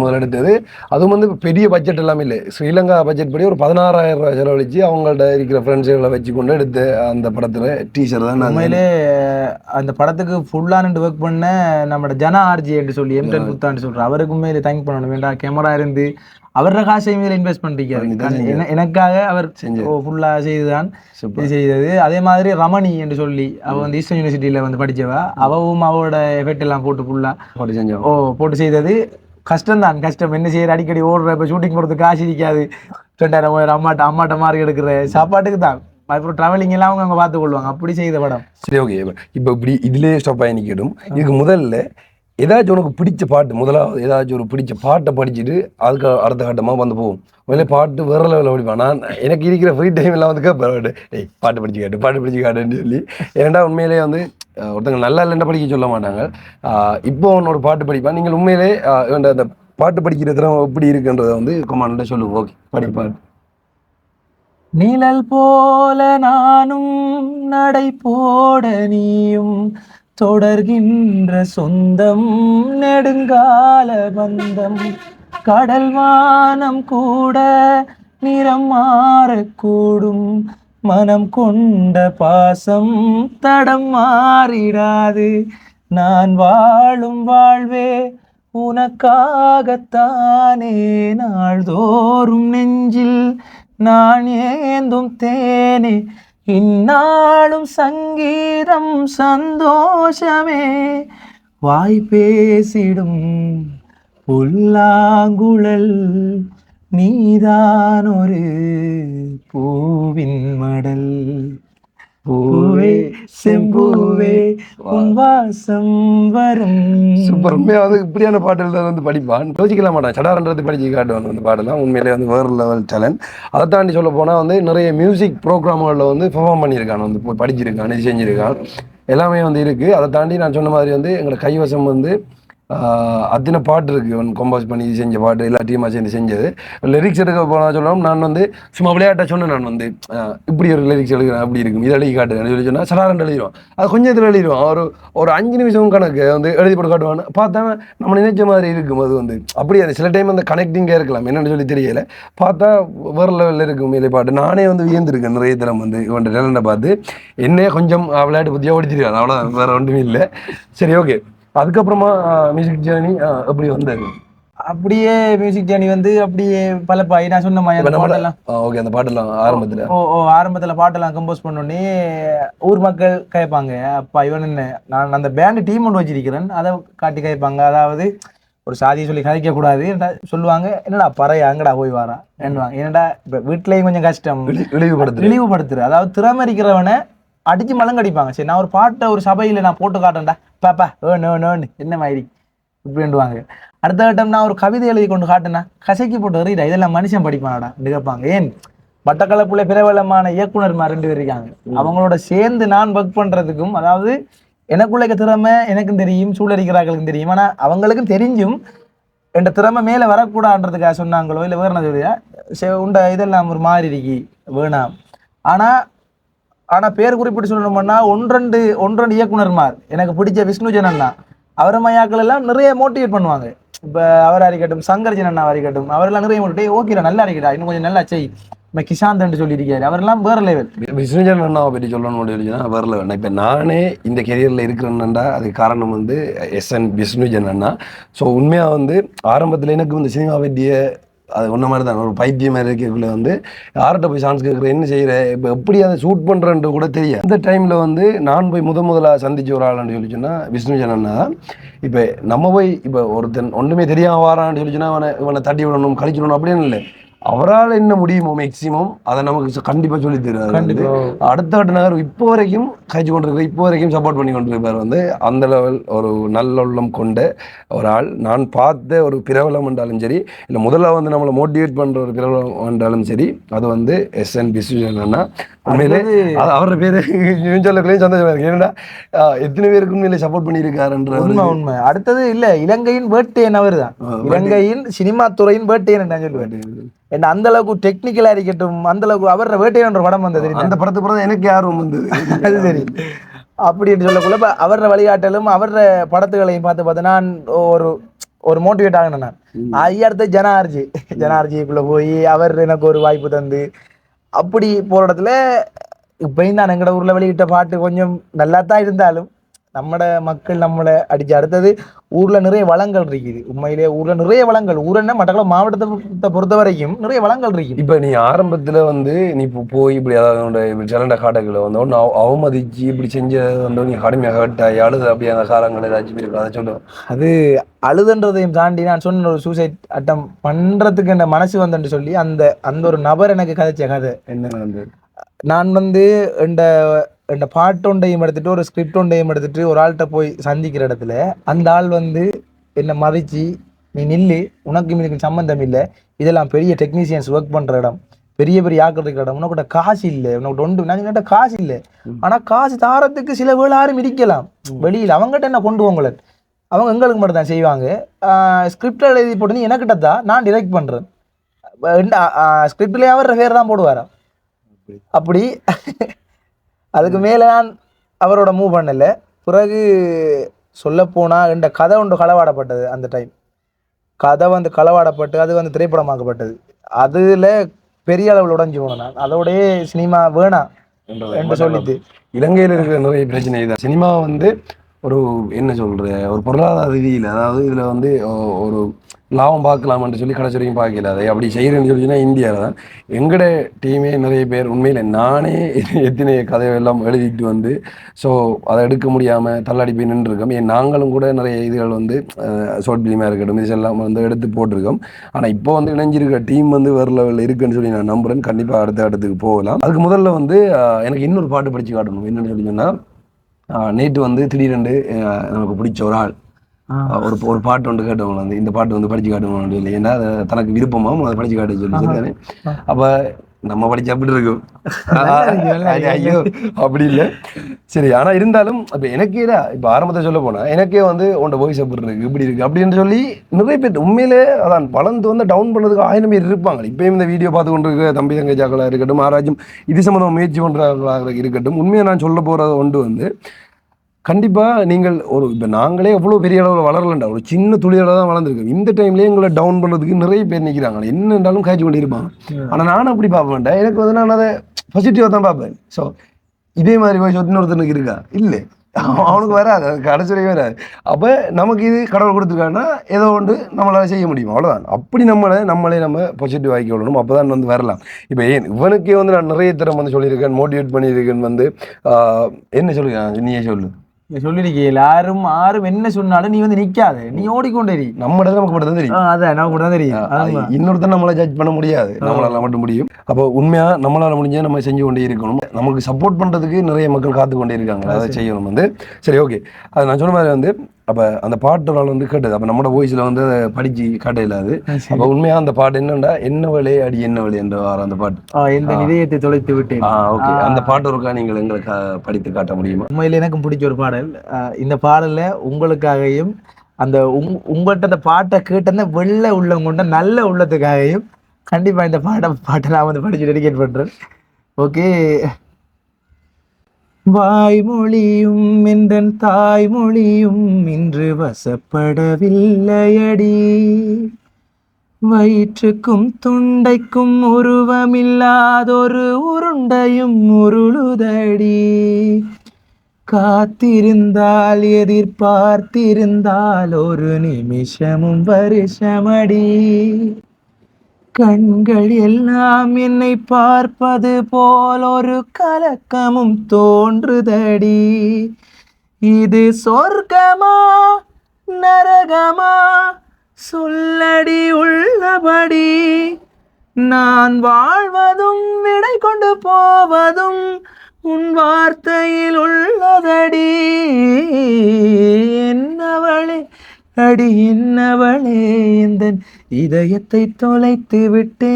முதல் எடுத்தது. அதுவும் வந்து பெரிய பட்ஜெட் எல்லாமே இல்லை. ஸ்ரீலங்கா பட்ஜெட் படி ஒரு 16,000 ரூபாய் செலவழிச்சு அவங்கள்ட்ட இருக்கிற ஃப்ரெண்ட்ஸுகளை வச்சு கொண்டு எடுத்து அந்த படத்தில் டீச்சர் தான். உண்மையிலே அந்த படத்துக்கு ஃபுல்லாக ஒர்க் பண்ண நம்மளோட ஜன ஆர்ஜி என்று சொல்லி M10 புத்தாண்டு சொல்கிறேன், அவருக்கு உண்மையிலே தேங்க் பண்ணணும். வேண்டாம் கேமரா இருந்து அவரோட காசையும் மேலே இன்வெஸ்ட் பண்ணிருக்காரு. எனக்காக அவர் ஃபுல்லாக செய்துதான் செய்தது. அதே மாதிரி ரமணி என்று சொல்லி அவ வந்து ஈஸ்டர்ன் யூனிவர்சிட்டியில வந்து படிச்சவா, அவவும் அவரோட எஃபெக்ட் எல்லாம் போட்டு ஃபுல்லா போட்டு செய்தது. கஷ்டம் என்ன செய்யற, அடிக்கடி ஓடுற, இப்போ ஷூட்டிங் போறதுக்கு காசு இருக்காது, 2,000 அம்மாட்ட மார்க் எடுக்கிற சாப்பாட்டுக்கு தான், அப்புறம் டிராவலிங் எல்லாம் அவங்க பார்த்து கொள்வாங்க. அப்படி செய்த படம். சரி, ஓகே. இப்போ இப்படி இதுலேயே ஸ்டாப் ஆகி நிற்கிடும். இதுக்கு முதல்ல ஏதாச்சும் உனக்கு பிடிச்ச பாட்டு, முதலாவது ஏதாச்சும் ஒரு பிடிச்ச பாட்டை படிச்சுட்டு அதுக்கு அடுத்த கட்டமாக வந்து போகும். முதல்ல பாட்டு வேற லெவலில் படிப்பேன். நான் எனக்கு இருக்கிற ஃப்ரீ டைம் எல்லாம் வந்து பாட்டு படிச்சு காட்டுன்னு சொல்லி. ஏன்டா உண்மையிலே வந்து ஒருத்தங்க நல்லா இல்லைன்னா படிக்க சொல்ல மாட்டாங்க. இப்போ உன்னோட பாட்டு படிப்பேன். நீங்கள் உண்மையிலே அந்த பாட்டு படிக்கிற திறமை எப்படி இருக்குன்றதை வந்து கமாண்ட சொல்லுவோம். ஓகே, படிப்பாட்டு. நிழல் போல நானும் நடை போட நீயும் தொடர்கின்ற சொந்தம் நெடுங்கால பந்தம், கடல் வானம் கூட நிறம் மாறக்கூடும், மனம் கொண்ட பாசம் தடம் மாறிடாது, நான் வாழும் வாழ்வே உனக்காகத்தானே, நாள்தோறும் நெஞ்சில் நான் ஏந்தும் தேனே, இந்நாளும் சங்கீதம் சந்தோஷமே, வாய் பேசிடும் புல்லாங்குழல் நீதான் ஒரு பூவின் மடல், பூவே செம்பூவே உன் வாசம் வரும். சூப்பர். உண்மையாக இப்படியான பாட்டுகள் வந்து படிப்பான், யோசிக்கலாம் மாட்டான். சடாரன்றது படிச்சு காட்டுவான் அந்த பாடலாம். உண்மையிலே வந்து வேறு லெவல் டேலண்ட். அதை தாண்டி சொல்ல போனால் வந்து நிறைய மியூசிக் ப்ரோக்ராம்களில் வந்து பெர்ஃபார்ம் பண்ணியிருக்கான், வந்து போய் படிச்சிருக்கான், இது செஞ்சுருக்கான், எல்லாமே வந்து இருக்குது. அதை தாண்டி நான் சொன்ன மாதிரி வந்து எங்களோட கைவசம் வந்து அத்தனை பாட்டு இருக்குது. அவன் கம்போஸ் பண்ணி செஞ்ச பாட்டு எல்லா டீமாக சேர்ந்து செஞ்சது. லிரிக்ஸ் எடுக்க போனால் சொல்லணும், நான் வந்து சும்மா விளையாட்ட சொன்னேன். நான் வந்து இப்படி ஒரு லிரிக்ஸ் எழுதுறேன், அப்படி இருக்கும், இதை எழுதி காட்டுறேன் சொல்லி சொன்னால் சடாரண்டு எழுதிடுவான். அது கொஞ்சம் இதில் எழுதிடுவான். ஒரு 5 நிமிஷம் கணக்கு வந்து எழுதி போட்டு காட்டுவான். பார்த்தா நம்ம நினைச்ச மாதிரி இருக்கும். அது வந்து அப்படி அது சில டைம் அந்த கனெக்டிங்காக இருக்கலாம், என்னென்னு சொல்லி தெரியலை. பார்த்தா வேறு லெவலில் இருக்கும் மேலே பாட்டு. நானே வந்து வியந்திருக்கேன் நிறைய தரம் வந்து இவன் டேலண்டை பார்த்து. என்னையே கொஞ்சம் விளையாட்டு பற்றியாக ஓடிச்சிருக்காது, அவ்வளோதான், வேறு ஒன்றுமே இல்லை. சரி, ஓகே. அதுக்கப்புறமா மியூசிக் ஜேர்னி எப்படி வந்தது? அப்படியே மியூசிக் ஜேர்னி வந்து அப்படியே பல நான் சொன்ன மாதிரி பாட்டெல்லாம் ஓகே, அந்த பாட்டெல்லாம் ஆரம்பத்தில் பாட்டெல்லாம் கம்போஸ் பண்ணோடனே ஊர் மக்கள் கேட்பாங்க, அப்பா இவன் என்ன, நான் அந்த பேண்டு டீம் ஒன்று வச்சிருக்கிறேன், அதை காட்டி கேட்பாங்க. அதாவது ஒரு சாதியை சொல்லி கதைக்க கூடாது சொல்லுவாங்க. என்னடா பறையா அங்கடா போய் வாரா என்னவாங்க, என்னடா இப்போ வீட்லேயும் கொஞ்சம் கஷ்டம், இழிவுபடுத்துரு. அதாவது திறமை இருக்கிறவனை அடிச்சு மலங்கடிப்பாங்க. சரி நான் ஒரு பாட்டை ஒரு சபையில நான் போட்டு காட்டேன்டா பாப்பா என்ன மாதிரி இப்படின்டுவாங்க. அடுத்த கட்டம் நான் ஒரு கவிதை எழுதி கொண்டு காட்டுனா கசைக்கு போட்டு எறிடா இதெல்லாம் மனுஷன் படிப்பானடா கேட்பாங்க. ஏன் மட்டக்களப்புல பிரபலமான இயக்குனர்மார் 2 பேர் இருக்காங்க. அவங்களோட சேர்ந்து நான் ஒர்க் பண்றதுக்கும், அதாவது எனக்குள்ள திறமை எனக்கும் தெரியும், சூழலிக்கிறார்களுக்கும் தெரியும். ஆனா அவங்களுக்கும் தெரிஞ்சும் என் திறமை மேல வரக்கூடாதுன்றதுக்காக சொன்னாங்களோ இல்லை வேற என்ன சொல்லியா உண்ட இதெல்லாம் ஒரு மாதிரி இருக்கி வேணாம். ஆனா ஆனா பேர் குறிப்பிட்டு சொல்லணும்னா ஒன்றெண்டு இயக்குனர்மார் எனக்கு பிடிச்ச விஷ்ணுஜன் அண்ணா அவர் மையாக்கள் எல்லாம் நிறைய மோட்டிவேட் பண்ணுவாங்க. இப்ப அவரா இருக்கட்டும், சங்கர்ஜன் அண்ணா இருக்கட்டும், அவரெல்லாம் நிறைய மோட்டிவேட் ஓகேடா நல்லா இருக்கடா இன்னும் கொஞ்சம் நல்லா செய். இப்ப கிஷாந்த் சொல்லியிருக்காரு, அவரெல்லாம் வேற லெவல். விஷ்ணுஜன் அண்ணாவை பற்றி சொல்லணும்னு சொல்லிச்சுன்னா வேற லெவல். இப்போ நானே இந்த கெரியரில் இருக்கிறேன்னா அதுக்கு காரணம் வந்து எஸ்என் விஷ்ணுஜன் அண்ணா. ஸோ உண்மையாக வந்து ஆரம்பத்தில் எனக்கு வந்து சினிமா பற்றிய அது ஒன்றை மாதிரி தான் ஒரு பைத்தியம் மாதிரி இருக்கக்குள்ள வந்து யார்கிட்ட போய் சான்ஸ் கேட்குறேன் என்ன செய்கிறேன் இப்போ எப்படி அதை ஷூட் பண்ணுறேன்ட்டு கூட தெரியும். அந்த டைமில் வந்து நான் போய் முதலாக சந்திச்ச ஒரு ஆளான்னு சொல்லிச்சுன்னா விஷ்ணுஜன் அண்ணா தான். இப்போ நம்ம போய் இப்போ ஒருத்தன் ஒன்றுமே தெரியாமல் வாரான்னு சொல்லிச்சுன்னா இவனை தட்டி விடணும் கழிச்சிடணும் அப்படின்னு இல்லை. அவரால் என்ன முடியுமோ மேக்சிமம் அதை நமக்கு கண்டிப்பாக சொல்லி தருவார். அடுத்த கட்ட நகர் இப்போ வரைக்கும் கழிச்சு கொண்டிருக்கிற இப்போ வரைக்கும் சப்போர்ட் பண்ணி கொண்டிருப்பார். வந்து அந்த லெவல் ஒரு நல்லுள்ளம் கொண்ட ஒரு ஆள். நான் பார்த்த ஒரு பிரபலம் என்றாலும் சரி இல்லை முதல்ல வந்து நம்மளை மோட்டிவேட் பண்ணுற ஒரு பிரபலம் என்றாலும் சரி அது வந்து எஸ்என் விஷ்ணுஜன் அண்ணா. உண்மையிலே அவரோட பேரு சொல்லக்குள்ளேயும் சந்தோஷமா இருக்கு. ஏன்னா எத்தனை பேருக்கு உண்மையிலே சப்போர்ட் பண்ணியிருக்காருன்ற உண்மை. அடுத்தது இல்ல இலங்கையின் வேட்டையன் அவர் தான். இலங்கையின் சினிமா துறையின் வேட்டையன் நான் சொல்லுவேன். என்ன அந்த அளவுக்கு டெக்னிக்கலா இருக்கட்டும், அந்த அளவுக்கு அவர வேட்டையன்ற படம் வந்தது. அந்த படத்துக்கு பிறகு எனக்கு யாரும் வந்தது அது சரி. அப்படின்னு சொல்லக்குள்ள அவர வழிகாட்டலும் அவர படத்துகளையும் பார்த்து நான் ஒரு மோட்டிவேட் ஆகினேன். நான் அடுத்த ஜனார்ஜிக்குள்ள போய் அவர் எனக்கு ஒரு வாய்ப்பு தந்து அப்படி போற இடத்துல இப்பயும் தான் எங்கட ஊர்ல வெளியிட்ட பாட்டு கொஞ்சம் நல்லா தான் இருந்தாலும் நம்மட மக்கள் நம்மளை அடிச்சு. அடுத்தது ஊர்ல நிறைய வளங்கள் இருக்குது. உண்மையிலேயே ஊர்ல நிறைய வளங்கள் ஊரன்னா மட்டக்களப்பு மாவட்டத்தை பொறுத்த வரைக்கும் நிறைய வளங்கள் இருக்கு. இப்ப நீ ஆரம்பத்துல வந்து நீ போய் இப்படி அதாவது சிறந்த காடைகளை வந்து அவமதிச்சு இப்படி செஞ்ச வந்து நீ கடுமையாக கட்டாய் அழுது அப்படி அந்த காலங்கள் ஏதாச்சும் இருக்கு அதை சொல்லுவேன். அது அழுதுன்றதையும் தாண்டி நான் சொன்ன ஒரு சூசைட் அட்டம் பண்றதுக்கு என்ன மனசு வந்துன்னு சொல்லி அந்த ஒரு நபர் எனக்கு கதைச்ச கதை என்ன வந்து நான் வந்து இந்த பாட்டு ஒன்றையும் எடுத்துட்டு ஒரு ஸ்கிரிப்ட் ஒன்றையும் எடுத்துட்டு ஒரு ஆள்கிட்ட போய் சந்திக்கிற இடத்துல அந்த ஆள் வந்து என்னை மதிச்சு நீ நில்லு உனக்கு இதுக்கு சம்மந்தம் இல்லை இதெல்லாம் பெரிய டெக்னீஷியன்ஸ் ஒர்க் பண்ற இடம் பெரிய ஆக்கள் இருக்கிற இடம் உனக்கிட்ட காசு இல்லை உனக்கு ஒன்று நான் கிட்ட காசு இல்லை ஆனா காசு தாரத்துக்கு சில வேலை யாரும் இடிக்கலாம் வெளியில் அவங்ககிட்ட என்ன கொண்டு போங்கள அவங்க எங்களுக்கு மட்டும் தான் செய்வாங்க. ஸ்கிரிப்ட் எழுதி போட்டு நீ எனக்கிட்ட தான் நான் டிரெக்ட் பண்றேன் ஸ்கிரிப்ட்லேயே அவர் பேர் தான் போடுவாராம். அப்படி அதுக்கு மேலே நான் அவரோட மூவ் பண்ணல. பிறகு சொல்லப்போனால் இந்த கதை ஒன்று களவாடப்பட்டது. அந்த டைம் கதை வந்து களவாடப்பட்டு அது வந்து திரைப்படமாக்கப்பட்டது. அதில் பெரிய அளவில் உடஞ்சி போனேன் நான். அதோடய சினிமா வேணாம் என்று சொல்லிட்டு இலங்கையில் இருக்கிற நிறைய பிரச்சனை தான். சினிமா வந்து ஒரு என்ன சொல்கிற ஒரு பொருளாதார ரீதியில் அதாவது இதில் வந்து ஒரு லாபம் பார்க்கலாம்னு சொல்லி கடைசி வரைக்கும் பார்க்கல. அதை அப்படி செய்கிறேன்னு சொல்லிச்சுன்னா இந்தியாவில் தான் எங்களோட டீமே நிறைய பேர் உண்மையில் நானே எத்தனை கதையெல்லாம் எழுதிட்டு வந்து ஸோ அதை எடுக்க முடியாமல் தள்ளாடி போய் நின்றுருக்கோம். நாங்களும் கூட நிறைய இதுகள் வந்து ஷார்ட் ஃபிலிமாக இருக்கட்டும் இதெல்லாம் வந்து எடுத்து போட்டிருக்கோம். ஆனால் இப்போ வந்து இணைஞ்சிருக்க டீம் வந்து வேறு லெவலில் இருக்குன்னு சொல்லி நான் நம்புகிறேன். கண்டிப்பாக அடுத்த இடத்துக்கு போகலாம். அதுக்கு முதல்ல வந்து எனக்கு இன்னொரு பாட்டு படித்து காட்டணும். என்னென்னு சொல்லிங்கன்னா நேற்று வந்து திடீரென்று நமக்கு பிடிச்ச ஒரு ஆள் ஒரு பாட்டு ஒன்று கேட்டவங்க வந்து இந்த பாட்டு வந்து படிச்சு காட்டுவோம் இல்லை ஏன்னா தனக்கு விருப்பமாகவும் அதை படிச்சு காட்ட சொல்லி அப்ப நம்ம படிச்சு அப்படி இருக்கும் ஐயோ அப்படி இல்லை சரி. ஆனா இருந்தாலும் அப்ப எனக்கே தான் இப்ப ஆரம்பத்தை சொல்ல போனா எனக்கே வந்து உன்னோட வாய்ஸ் அப்படி இருக்கு இப்படி இருக்கு அப்படின்னு சொல்லி நிறைய பேர் உண்மையிலே அதான் வளர்ந்து வந்து டவுன் பண்ணதுக்கு 1000 பேர் இருப்பாங்க. இப்பயும் இந்த வீடியோ பார்த்து கொண்டு இருக்க தம்பி தங்கச்சாக்களா இருக்கட்டும் ஆராய்ச்சும் இது சம்பந்தம் முயற்சி பண்றவர்களாக இருக்கட்டும் உண்மையை நான் சொல்ல போறது ஒன்று வந்து கண்டிப்பாக நீங்கள் ஒரு இப்போ நாங்களே எவ்வளோ பெரிய அளவில் வளரலண்டா ஒரு சின்ன துளியோட தான் வளர்ந்துருக்கோம். இந்த டைம்லேயே எங்களை டவுன் பண்ணுறதுக்கு நிறைய பேர் நிற்கிறாங்க. என்ன இருந்தாலும் காய்ச்சி கொண்டு இருப்பாங்க. ஆனால் நானும் அப்படி பார்ப்பேன்டா எனக்கு வந்து நான் அதை பாசிட்டிவாக தான் பார்ப்பேன். ஸோ இதே மாதிரி வாய்ஸ் இன்னொருத்தனுக்கு இருக்கா இல்லை அவனுக்கு வராது கடைசி வரைக்கும் வராது. அப்போ நமக்கு இது கடவுள் கொடுத்துருக்காங்கன்னா ஏதோ ஒன்று நம்மளால் செய்ய முடியும் அவ்வளோதான். அப்படி நம்மளே நம்ம பாசிட்டிவ் ஆக்கி விடணும். அப்போ தான் வந்து வரலாம். இப்போ ஏன் இவனுக்கே வந்து நான் நிறைய தரம் வந்து சொல்லியிருக்கேன் மோட்டிவேட் பண்ணியிருக்கேன் வந்து என்ன சொல்லுங்க நீயே சொல்லு சொல்லிருக்கீங்க யாரும் யாரும் என்ன சொன்னாலும் நீ வந்து நிக்காத, நீ ஓடிக்கொண்டேரி. நம்ம இடத்துல நமக்கு மட்டும் தான் தெரியும். அதான் நமக்கு மட்டும் தான் தெரியும். அதான் இன்னொருத்தர் நம்மளை ஜட்ஜ் பண்ண முடியாது, நம்மளால மட்டும் முடியும். அப்போ உண்மையா நம்மளால முடிஞ்ச நம்ம செஞ்சு கொண்டே இருக்கணும். நமக்கு சப்போர்ட் பண்றதுக்கு நிறைய மக்கள் காத்து கொண்டே இருக்காங்க, அதை செய்யணும் வந்து. சரி, ஓகே. அது நான் சொன்ன மாதிரி வந்து அப்போ அந்த பாட்டுறால் வந்து கேட்டது, அப்போ நம்மளோட வாய்ஸில் வந்து அதை படிச்சு காட்ட இல்லாது. அப்போ உண்மையாக அந்த பாட்டு என்னண்டா, என்ன வேலையே அடி என்ன வேலை என்ற வார அந்த பாட்டு, இந்த இதயத்தை தொலைத்து விட்டேன். ஓகே, அந்த பாட்டு ஒருக்கா நீங்கள் எங்களுக்கு படித்து காட்ட முடியுமா? உண்மையில எனக்கும் பிடிச்ச ஒரு பாடல். இந்த பாடல்ல உங்களுக்காகவும் அந்த உங்கள்கிட்ட அந்த பாட்டை கேட்ட வெள்ளை உள்ளம் கொண்ட நல்ல உள்ளத்துக்காகவும் கண்டிப்பா இந்த பாட்டை நான் வந்து படிச்சு டெடிகேட் பண்றேன். ஓகே. வாய்மொழியும் என்றன் தாய்மொழியும் இன்று வசப்படவில்லையடி, வயிற்றுக்கும் துண்டைக்கும் உருவமில்லாதொரு உருண்டையும் உருளுதடி, காத்திருந்தால் எதிர்பார்த்திருந்தால் ஒரு நிமிஷமும் வருஷமடி, கண்கள் எல்லாம் என்னை பார்ப்பது போல் ஒரு கலக்கமும் தோன்றுதடி, இது சொர்க்கமா நரகமா சொல்லடி உள்ளபடி, நான் வாழ்வதும் விடை கொண்டு போவதும் உன் வார்த்தையில் உள்ளதடி, என்னவளே அடி என்னவளே இந்த இதயத்தை தொலைத்து விட்டே,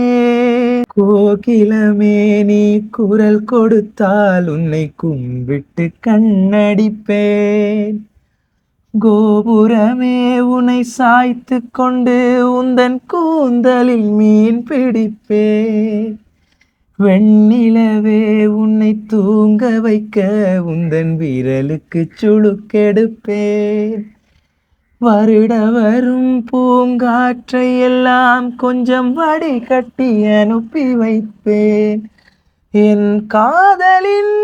கோகிலமே நீ குரல் கொடுத்தால் உன்னை கும்பிட்டு கண்ணடிப்பேன், கோபுரமே உன்னை சாய்த்து கொண்டு உந்தன் கூந்தலில் மீன் பிடிப்பேன், வெண்ணிலவே உன்னை தூங்க வைக்க உந்தன் விரலுக்கு சுளுக்கெடுப்பேன், வருட வரும் பூங்காற்றை எல்லாம் கொஞ்சம் வடிகட்டி அனுப்பி வைப்பேன், என் காதலின்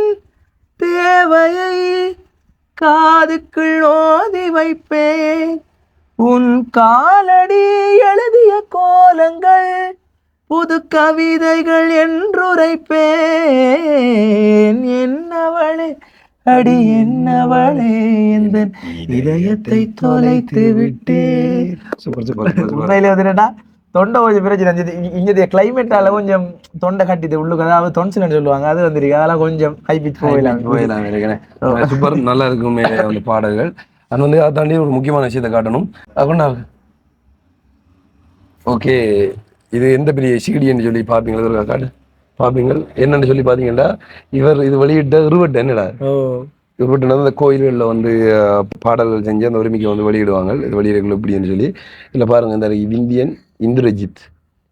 தேவையை காதுக்குள் ஓதி வைப்பேன், உன் காலடி எழுதிய கோலங்கள் புது கவிதைகள் என்றுரைப்பேன், என்னவளே அடி என்னவளே இந்த இதயத்தை தொலைத்து விட்டே. உண்மையிலே வந்துட்டா தொண்டை கொஞ்சம் பிரச்சனை, இங்கே கிளைமேட்டால கொஞ்சம் தொண்டை கட்டிது உள்ளுக்கு, அதாவது தொன்சில்னு சொல்லுவாங்க, அது வந்துருக்கு, அதெல்லாம் கொஞ்சம் ஹை பிச் போயிடலாம். சூப்பர், நல்லா இருக்குமே அந்த பாடல்கள். அது வந்து அதை தாண்டி ஒரு முக்கியமான விஷயத்தை காட்டணும். அப்படின்னா ஓகே, இது எந்த பெரிய சிகிடின்னு சொல்லி பார்ப்பீங்களா, ஒரு காட்டு பார்ப்பீங்கள் என்னன்னு சொல்லி பார்த்தீங்கன்னா, இவர் இது வெளியிட்ட இருவட்டு என்னடா, இருவட்டுனா அந்த கோயில்களில் வந்து பாடல்கள் செஞ்சு அந்த உரிமைக்கு வந்து வெளியிடுவாங்க. இது வெளியிடங்கள் எப்படின்னு சொல்லி இதில் பாருங்க, இந்த இந்தியன் இந்திரஜித்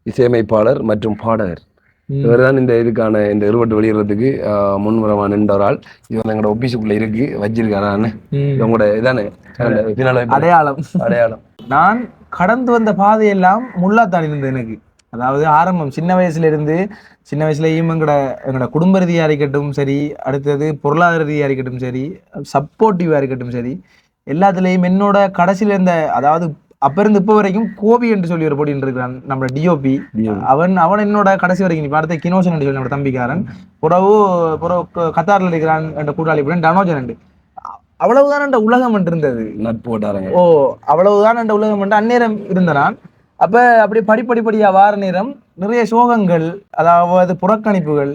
இசையமைப்பாளர் மற்றும் பாடகர், இவர் தான் இந்த இதுக்கான இந்த இருவட்டு வெளியிடுறதுக்கு முன்முறமா நின்ற ஒரு ஆள். இது வந்து எங்களோட ஆபீஸுக்குள்ள இருக்கு, வச்சிருக்காரான்னு உங்களோட இதானே அடையாளம். நான் கடந்து வந்த பாதையெல்லாம் முள்ளாத்தான் இருந்தது எனக்கு. அதாவது ஆரம்பம் சின்ன வயசுலயும் எங்களோட குடும்ப ரீதியாக இருக்கட்டும் சரி, அடுத்தது பொருளாதார ரீதியாக இருக்கட்டும் சரி, சப்போர்ட்டிவாக இருக்கட்டும் சரி, எல்லாத்துலேயும் என்னோட கடைசியில் இருந்த, அதாவது அப்ப இருந்து இப்போ வரைக்கும் கோபி என்று சொல்லி ஒரு போட்டின்னு இருக்கிறான் நம்மளோட டிஓபி, அவன் என்னோட கடைசி வரைக்கும். நீ பார்த்த கினோசன் என்று சொல்லி நம்மளோட தம்பிக்காரன், புறவு கத்தாரில் இருக்கிறான் என்ற கூட்டாளி டனோஜன். அவ்வளவுதான் என்ற உலகம் என்று இருந்தது, நட்போட்டாரங்க. அவ்வளவுதான் என்ற உலகம் என்று அந்நேரம் இருந்த நான். அப்ப அப்படி படிப்படியா வார நேரம் நிறைய சோகங்கள், அதாவது புறக்கணிப்புகள்,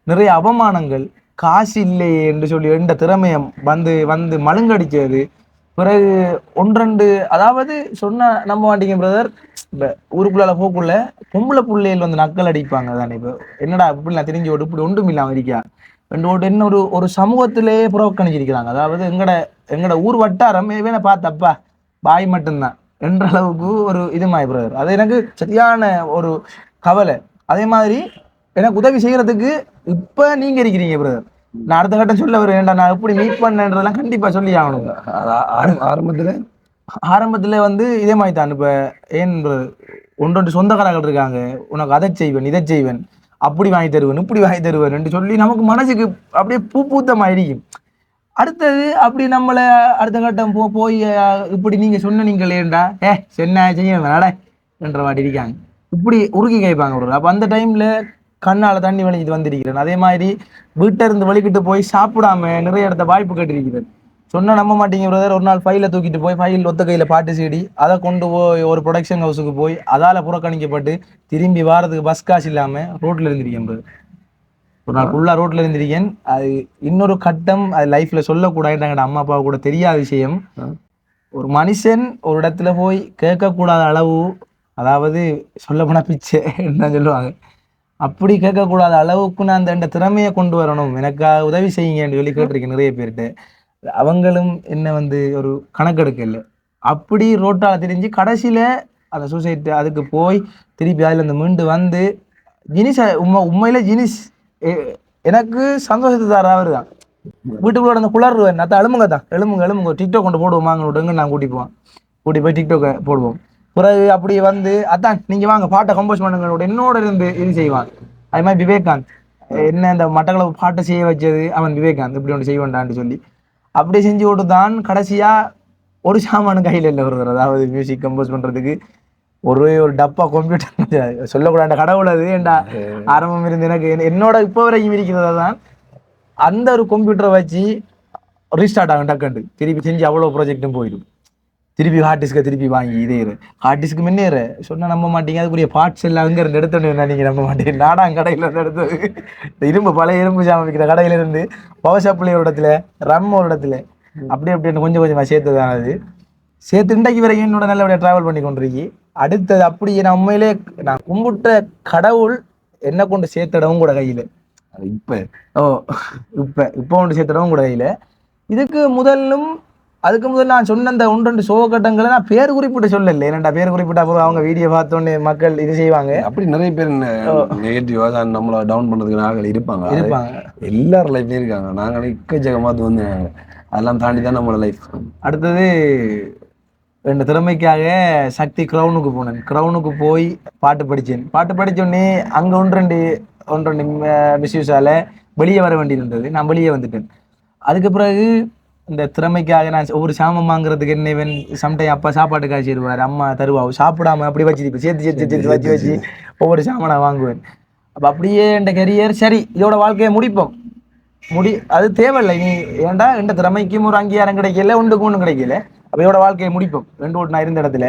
நிறைய அவமானங்கள், காசு இல்லையே என்று சொல்லி எந்த திறமையம் வந்து மழுங்கடிச்சது. பிறகு ஒன்றெண்டு, அதாவது சொன்ன நம்ப மாட்டீங்க பிரதர், ஊருக்குள்ளால போக்குள்ள பொம்பளை பிள்ளைகள் வந்து நக்கல் அடிப்பாங்க தானே. இப்போ என்னடா இப்படி நான் தெரிஞ்சு ஓடு இப்படி ஒன்றும் இல்லாம இருக்கா ரெண்டு ஓட்டு என்ன ஒரு சமூகத்திலேயே புறக்கணிச்சிருக்கிறாங்க. அதாவது எங்கட ஊர் வட்டாரம் வேணா பார்த்தப்பா பாய் மட்டும்தான் என்ற அளவுக்கு ஒரு இதுமாய் பிரதர். அது எனக்கு சரியான ஒரு கவலை. அதே மாதிரி எனக்கு உதவி செய்யறதுக்கு இப்ப நீங்க இருக்கிறீங்க பிரதர். நான் அடுத்த கட்டம் சொல்ல வருவேன், நான் எப்படி மீட் பண்ணன்றதெல்லாம் கண்டிப்பா சொல்லி ஆகணும். ஆரம்பத்துல வந்து இதே மாதிரி தான். இப்ப ஏன் ஒன்றொன்று சொந்தக்காரர்கள் இருக்காங்க, உனக்கு அதை செய்வேன் இதை செய்வேன், அப்படி வாங்கி தருவேன் இப்படி வாங்கி தருவேன் என்று சொல்லி நமக்கு மனசுக்கு அப்படியே பூத்தமாயிருக்கும். அடுத்தது அப்படி நம்மளை அடுத்த கட்டம் போய் இப்படி நீங்க சொன்னீங்களேண்டா சென்ன செய்ய நட என்ற மாதிரி இருக்காங்க, இப்படி உருக்கி கேட்பாங்க ஒரு. அப்போ அந்த டைம்ல கண்ணால தண்ணி வலிஞ்சிட்டு வந்திருக்கிறேன். அதே மாதிரி வீட்டை இருந்து வலிக்கிட்டு போய் சாப்பிடாம நிறைய இடத்த வாய்ப்பு கேட்டிருக்கிறேன். சொன்னால் நம்ப மாட்டீங்க பிரதர். ஒரு நாள் ஃபைலை தூக்கிட்டு போய் ஃபைல் ஒத்த கையில் பாட்டு சீடி அதை கொண்டு போய் ஒரு ப்ரொடக்ஷன் ஹவுஸுக்கு போய் அதால் புறக்கணிக்கப்பட்டு திரும்பி வாரத்துக்கு பஸ் காசு இல்லாமல் ரோட்டில் இருந்திருக்கேன் பிரதர். ஒரு நாள் ஃபுல்லாக ரோட்டில் இருந்திருக்கேன். அது இன்னொரு கட்டம், அது லைஃப்பில் சொல்லக்கூடாது, எங்கள் அம்மா அப்பா கூட தெரியாத விஷயம். ஒரு மனுஷன் ஒரு இடத்துல போய் கேட்கக்கூடாத அளவு, அதாவது சொல்ல போனால் பிச்சை தான் சொல்லுவாங்க, அப்படி கேட்கக்கூடாத அளவுக்கு நான் அந்த திறமையை கொண்டு வரணும், எனக்காக உதவி செய்யுங்கன்னு சொல்லி கேட்டிருக்கேன் நிறைய பேர்கிட்ட. அவங்களும் என்ன ஒரு கணக்கெடுக்க இல்லை. அப்படி ரோட்டால் தெரிஞ்சு கடைசியில் அந்த சூசைட் அதுக்கு போய் திருப்பி அதில் இந்த மீண்டு வந்து ஜினிஸ் உண்மையில ஜினிஸ் எனக்கு சந்தோஷத்தை தர அவர் தான். வீட்டுக்குள்ளோட அந்த குளருவேன் அதான் எழுமுங்க தான் எழுமுங்க டிக்டாக் கொண்டு போடுவோம் வாங்க விடுங்க, நான் கூட்டி போய் டிக்டாக் போடுவோம். பிறகு அப்படி வந்து அதான் நீங்கள் வாங்க பாட்டை கம்போஸ் பண்ணுங்க என்னோட இருந்து இது செய்வான். அது மாதிரி விவேகாந்த் என்ன இந்த மட்டக்களவு பாட்டை செய்ய வச்சது அவன் விவேகாந்த், இப்படி ஒன்று செய்வான்டான்னு சொல்லி அப்படி செஞ்சு விட்டு தான் கடைசியாக ஒரு சாமானு கையில் இல்லை வருவார். அதாவது மியூசிக் கம்போஸ் பண்ணுறதுக்கு ஒரு டப்பா கம்ப்யூட்டர் சொல்லக்கூடாது கடவுள் அது ஏண்டா ஆரம்பம் இருந்து எனக்கு என்னோட இப்போ வரைக்கும் இருக்கிறதா தான் அந்த ஒரு கம்ப்யூட்டரை வச்சு ரீஸ்டார்ட் ஆகும் டக்குண்டு திருப்பி செஞ்சு அவ்வளோ ப்ராஜெக்டும் போயிடும். திருப்பி ஹார்ட் டிஸ்கை திருப்பி வாங்கி இதே ஹார்ட் டிஸ்க்கு முன்னேற சொன்னால் நம்ப மாட்டீங்க. அதுக்குரிய பார்ட்ஸ் எல்லாம் அங்கே இருந்து எடுத்தோன்னு நீங்கள் நம்ப மாட்டீங்க. நாடாங் கடையில் இருந்து எடுத்தது இரும்பு பழைய இரும்பு சாமி விற்கிற கடையிலேருந்து பவர் சப்ளை ஒரு இடத்துல ரம் ஒரு இடத்துல அப்படி கொஞ்சம் கொஞ்சமாக சேர்த்து தான் அது சேர்த்து இன்றைக்கு வரைக்கும் என்னோட நல்லபடியாக ட்ராவல் பண்ணி கொண்டிருக்கி. அடுத்தது அப்படியே நான் உண்மையிலே நான் கும்பிட்ட கடவுள் என்ன கொண்டு சேர்த்தடவும் கூட கையில் இப்போ கொண்டு சேர்த்தடவும் கூட கையில். அதுக்கு முதல்ல நான் சொன்ன அந்த 1-2 சோகட்டங்களை நான் பேர் குறிப்பிட்டு சொல்லலை. ஏன்னா பேர் குறிப்பிட்டா போதும் அவங்க வீடியோ பார்த்தோன்னே மக்கள் இது செய்வாங்க. அப்படி நிறைய பேர் நெகட்டிவா நம்மளை டவுன் பண்ணுறதுக்கு நாங்கள் இருப்பாங்க எல்லாரும் லைஃப்லேயும் இருக்காங்க. நாங்கள் எக்கச்சக்கமாக வந்து அதெல்லாம் தாண்டி தான் நம்மளோட லைஃப். அடுத்தது ரெண்டு திறமைக்காக சக்தி க்ரௌனுக்கு போனேன். க்ரௌனுக்கு போய் பாட்டு படித்தோடனே அங்கே ஒன்று மிஸ்யூஸால் வெளியே வர வேண்டியிருந்தது. நான் வெளியே வந்துட்டேன். அதுக்கு பிறகு இந்த திறமைக்காக நான் ஒவ்வொரு சாமம் வாங்குறதுக்கு என்னவன் சம்டைம் அப்பா சாப்பாட்டு காய்ச்சி தருவார், அம்மா தருவாவு, சாப்பிடாம அப்படி வச்சு சேர்த்து வச்சு ஒவ்வொரு சாமானை வாங்குவேன். அப்போ அப்படியே என் கரியர் சரி இதோட வாழ்க்கையை முடிப்போம் அது தேவையில்லை. நீ ஏன்டா எந்த திறமைக்கும் ஒரு அங்கீகாரம் கிடைக்கல, ஒன்றும் கிடைக்கல. அப்போ இதோட வாழ்க்கையை முடிப்போம். 2 ஓட்டு நான் இருந்த இடத்துல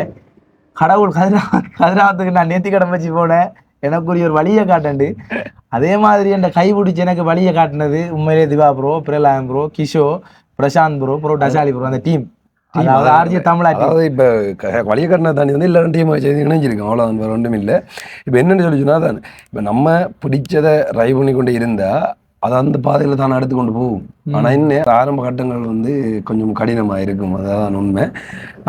கடவுள் கதிராவத்துக்கு நான் நேர்த்தி கடன் வச்சு போனேன். எனக்குரிய ஒரு வழியை காட்டண்டு. அதே மாதிரி என் கை பிடிச்சி எனக்கு வழியை காட்டினது உண்மையிலே திவா ப்ரோ, பிரலாயம் ப்ரோ, கிஷோ, பிரசாந்த் ப்ரோ, டசாலி ப்ரோ, அந்த டீம். அதாவது ஆர்ஜி தமிழா. அதாவது இப்போ வழியை கட்டின தாண்டி வந்து எல்லாரும் டீம் இணைஞ்சிருக்கோம், அவ்வளோதான், வேறு ஒன்றும் இல்லை. இப்போ என்னென்னு சொல்லி சொன்னால் தான் இப்போ நம்ம பிடிச்சதை ட்ரைவ் பண்ணி கொண்டு இருந்தால் அது அந்த பாதையில் தான் எடுத்து கொண்டு போகும். ஆனால் என்ன ஆரம்ப கட்டங்கள் வந்து கொஞ்சம் கடினமாக இருக்கும், அதான் உண்மை.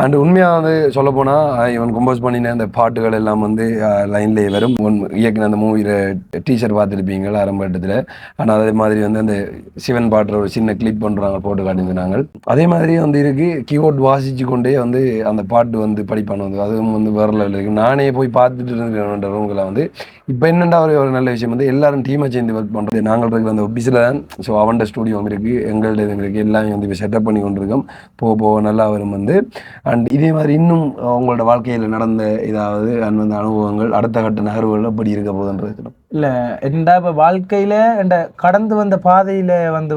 அண்ட் உண்மையாக வந்து சொல்லப்போனால் இவன் கம்போஸ் பண்ணின அந்த பாட்டுகள் எல்லாம் வந்து லைன்லேயே வரும். இயக்குன அந்த மூவியில் டீச்சர் பார்த்துருப்பீங்க ஆரம்ப கட்டத்தில். ஆனால் அதே மாதிரி வந்து அந்த சிவன் பாட்டுற ஒரு சின்ன கிளிப் பண்ணுறாங்க, போட்டு காட்டியிருந்தாங்க. அதே மாதிரி வந்து இருக்குது கீபோர்ட் வாசிச்சு கொண்டே வந்து அந்த பாட்டு வந்து படிப்பான வந்து அதுவும் வந்து வேறு லெவலில் இருக்கும். நானே போய் பார்த்துட்டு இருந்த ரூம்களை வந்து இப்போ என்னென்னா ஒரு நல்ல விஷயம் வந்து எல்லாரும் டீமை சேர்ந்து ஒர்க் பண்ணுறது. நாங்கள் இருக்கிற அந்த ஆஃபீஸில் தான். ஸோ அவன்ட ஸ்டூடியோவும் இருக்குது, எங்கள்ட இது இருக்குது, எல்லாமே வந்து இப்போ செட்டப் பண்ணி கொண்டிருக்கோம். போக நல்லா வரும் வந்து. அண்ட் இதே மாதிரி இன்னும் அவங்களோட வாழ்க்கையில் நடந்த ஏதாவது அந்த அனுபவங்கள் அடுத்த கட்ட நகர்வுகள் அப்படி இருக்க போதுன்றது இல்லை. என்ன இப்போ வாழ்க்கையில் என்ற கடந்து வந்த பாதையில் வந்து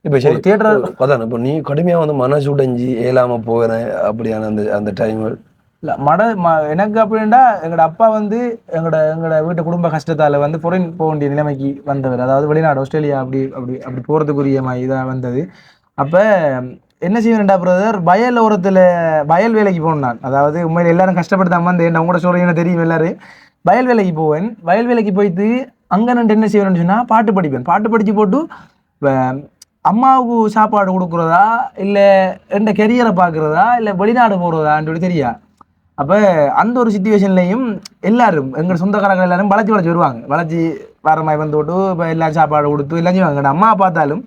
இப்போ சரி தியேட்டர் அதான் இப்போ நீ கடுமையாக வந்து மனசு உடைஞ்சி ஏலாமல் போகிறேன் அப்படியான அந்த டைம்கள் இல்லை எனக்கு அப்படின்னா எங்களோட அப்பா வந்து எங்களோட வீட்டு குடும்ப கஷ்டத்தால் வந்து ஃபாரின் போக வேண்டிய நிலைமைக்கு வந்தவர். அதாவது வெளிநாடு ஆஸ்திரேலியா அப்படி போகிறதுக்குரிய இதாக வந்தது. அப்போ என்ன செய்வேன்டா பிரதர், வயல் வேலைக்கு போனேன் நான். அதாவது உண்மையில் எல்லாரும் கஷ்டப்பட்டு வந்து என்ன உங்களோட சொல்கிறீங்க என்ன தெரியும், எல்லாரும் வயல் வேலைக்கு போவேன். வயல் வேலைக்கு போயிட்டு அங்கே நான் என்ன செய்வேன்னு சொன்னால் பாட்டு படிப்பேன். பாட்டு படித்து போட்டு அம்மாவுக்கு சாப்பாடு கொடுக்குறதா இல்லை எந்த கெரியரை பார்க்குறதா இல்லை வெளிநாடு போகிறதான்னு சொல்லி தெரியா. அப்போ அந்த ஒரு சுச்சுவேஷன்லையும் எல்லாரும் எங்கள் சொந்தக்காரர்கள் எல்லாரும் வளர்ச்சி வருவாங்க. வளர்ச்சி வர மாதிரி வந்து விட்டு இப்போ எல்லாரும் சாப்பாடு கொடுத்து எல்லாம் செய்வாங்க. அம்மா பார்த்தாலும்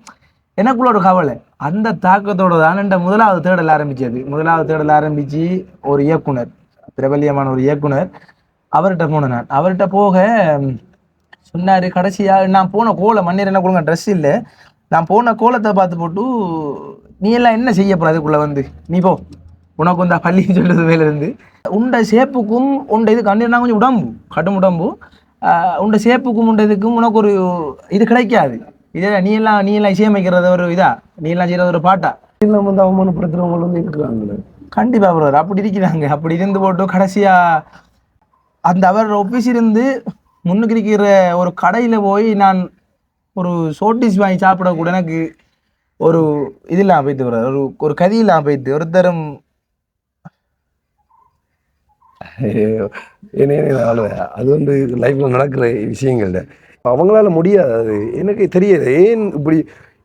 எனக்குள்ள ஒரு கவலை. அந்த தாக்கத்தோடு தான் என்ற முதலாவது தேடல் ஆரம்பித்து ஒரு இயக்குனர், பிரபல்யமான ஒரு இயக்குனர், அவர்கிட்ட போனேன். நான் அவர்கிட்ட போக சொன்னார், கடைசியாக நான் போன கோலம் மண்ணீர் என்ன கொடுங்க ட்ரெஸ் இல்லை, நான் போன கோலத்தை பார்த்து போட்டு நீ எல்லாம் என்ன செய்ய போகிற அதுக்குள்ளே வந்து நீ போ, உனக்கு வந்து பள்ளின்னு சொல்லுறது மேலேருந்து உண்ட சேப்புக்கும் உண்ட இது கண்ணீர்னா கொஞ்சம் கடும் உடம்பு உண்ட சேப்புக்கும் உண்ட இதுக்கும் உனக்கு ஒரு இது கிடைக்காது. இதே நீ எல்லாம் இசையமைக்கிறது ஒரு இதா, நீ எல்லாம் செய்யறது ஒரு பாட்டா? எல்லாம் வந்து அவமானப்படுத்துறவங்க வந்து இருக்கிறாங்களே. கண்டிப்பா பிரதர், அப்படி இருக்கிறாங்க. அப்படி இருந்து போட்டு கடைசியா அந்த அவர் ஒபிஸ் இருந்து முன்னுக்கு இருக்கிற ஒரு கடையில போய் நான் ஒரு சோட்டிஸ் வாங்கி சாப்பிட கூட எனக்கு ஒரு இதெல்லாம் போய்த்து பிரதர், ஒரு ஒரு கதியெல்லாம் போய்த்து ஒருத்தரும். ஏன்னா அது வந்து லைஃப்ல நடக்கிற விஷயங்கள் அவங்களால முடியாது. அது எனக்கு தெரியாது ஏன் இப்படி.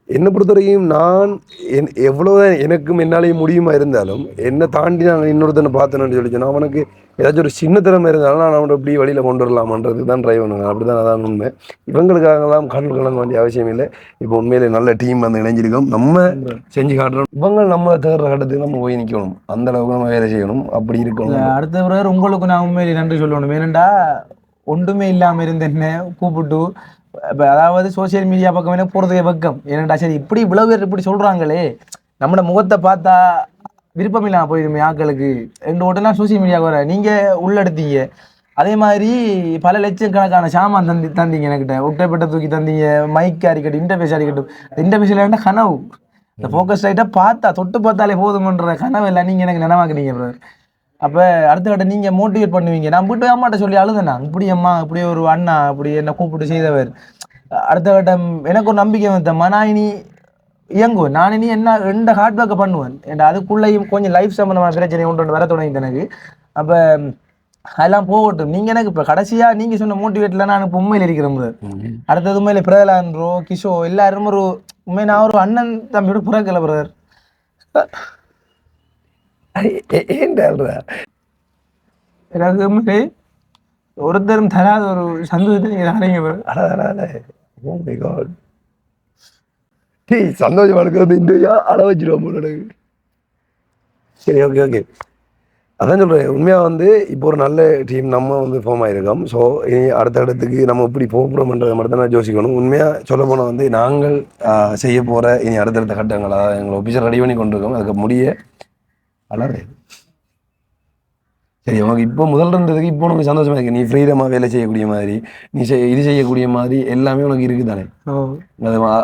என்னை பொறுத்தவரைக்கும் நான் எவ்வளோதான் எனக்கும் என்னாலேயும் முடியுமா இருந்தாலும் என்னை தாண்டி நான் இன்னொருத்தனை பார்த்தேன்னு சொல்லி சொன்னால் அவனுக்கு ஏதாச்சும் ஒரு சின்ன திறமை இருந்தாலும் நான் அவனை இப்படி வழியில் கொண்டு வரலாமன்றது தான் ட்ரை பண்ணுவேன். அப்படி தான் அதான் உண்மை. இவங்களுக்காகலாம் கண் கலங்க வேண்டிய அவசியம் இல்லை. இப்போ உண்மையிலே நல்ல டீம் வந்து இணைஞ்சிருக்கோம், நம்ம செஞ்சு காட்டுறோம். இவங்க நம்ம தேடுற கட்டத்துக்கு நம்ம போய் நிற்கணும், அந்த அளவுக்கு நம்ம வேலை செய்யணும், அப்படி இருக்கணும். அடுத்த பிறகு உங்களுக்கு நான் உண்மையிலே நன்றி சொல்லணும். ஏனண்டா ஒன்றுமே இல்லாமல் இருந்த என்ன கூப்பிட்டு இப்போ அதாவது சோசியல் மீடியா பக்கம் என்ன போகிறதுக்கே பக்கம். ஏனண்டா சரி இப்படி இவ்வளோ பேர் இப்படி சொல்கிறாங்களே, நம்மளோட முகத்தை பார்த்தா விருப்பம் இல்லாமல் போயிடுமே ஆக்களுக்கு ரெண்டு உடனே சோசியல் மீடியாவுக்கு வர நீங்கள் உள்ளெடுத்தீங்க. அதே மாதிரி பல லட்சக்கணக்கான சாமான் தந்தீங்க என்கிட்ட. ஒட்டைப்பட்ட தூக்கி தந்தீங்க, மைக் அரிக்கட்டும், இன்டர்ஃபேஸ் அரிக்கட்டும். இன்டர்ஃபேஸில் என்ன கனவு, இந்த ஃபோக்கஸ் லைட்டாக பார்த்தா தொட்டு பார்த்தாலே போதுமன்ற கனவு இல்லை நீங்கள் எனக்கு நினைவாக்குனீங்க பிரதர். அப்போ அடுத்த கட்ட நீங்கள் மோட்டிவேட் பண்ணுவீங்க. நான் போய்ட்டு அம்மாட்ட சொல்லி அழுதுனா, இப்படி அம்மா இப்படி ஒரு அண்ணா இப்படி என்னை கூப்பிட்டு செய்தவர். அடுத்த கட்டம் எனக்கு ஒரு நம்பிக்கை வந்தம்மா, நான் இனி இயங்குவேன், நான் இனி என்ன எந்த ஹார்ட் ஒர்க்கை பண்ணுவேன். என் அதுக்குள்ளேயும் கொஞ்சம் லைஃப் சம்மந்தமான பிரச்சனை ஒன்று வர தொடங்கிது எனக்கு. அப்போ அதெல்லாம் போகட்டும். நீங்கள் எனக்கு இப்போ கடைசியாக நீங்கள் சொன்ன மோட்டிவேட்டில் நான் இப்போ உண்மையில் இருக்கிறேன் பிரதர். அடுத்தது உண்மையில பிரதலான்றோ கிஷோ எல்லாரும் ஒரு உண்மை நான் ஒரு அண்ணன் தம்பியோட புறக்கலை பிரதர். எனக்கு உண்மையிலே ஒருத்தரும் தராத ஒரு சந்தோஷத்தை நீங்கள் தரீங்க பிரதர். சந்தோஷமா இருக்கிறது இந்தியா அட வச்சிருவோம். சரி, ஓகே ஓகே. அதான் சொல்கிறேன், உண்மையாக வந்து இப்போ ஒரு நல்ல டீம் நம்ம வந்து ஃபார்ம் ஆகிருக்கோம். ஸோ இனி அடுத்த இடத்துக்கு நம்ம எப்படி போகிறோம்ன்றதை மட்டும் தான் யோசிக்கணும். உண்மையாக சொல்ல போனால் வந்து நாங்கள் செய்ய போகிற இனி அடுத்தடுத்த கட்டங்கள், அதாவது எங்களை ஒபிஷியல் ரெடி பண்ணி கொண்டிருக்கோம். அதுக்கு முடிய அல்லாது சரி உனக்கு இப்போ முதல்ல இருந்ததுக்கு இப்போ உனக்கு சந்தோஷமா இருக்கு. நீ ஃப்ரீடமாக வேலை செய்யக்கூடிய மாதிரி, நீ இது செய்யக்கூடிய மாதிரி எல்லாமே உனக்கு இருக்குது தானே.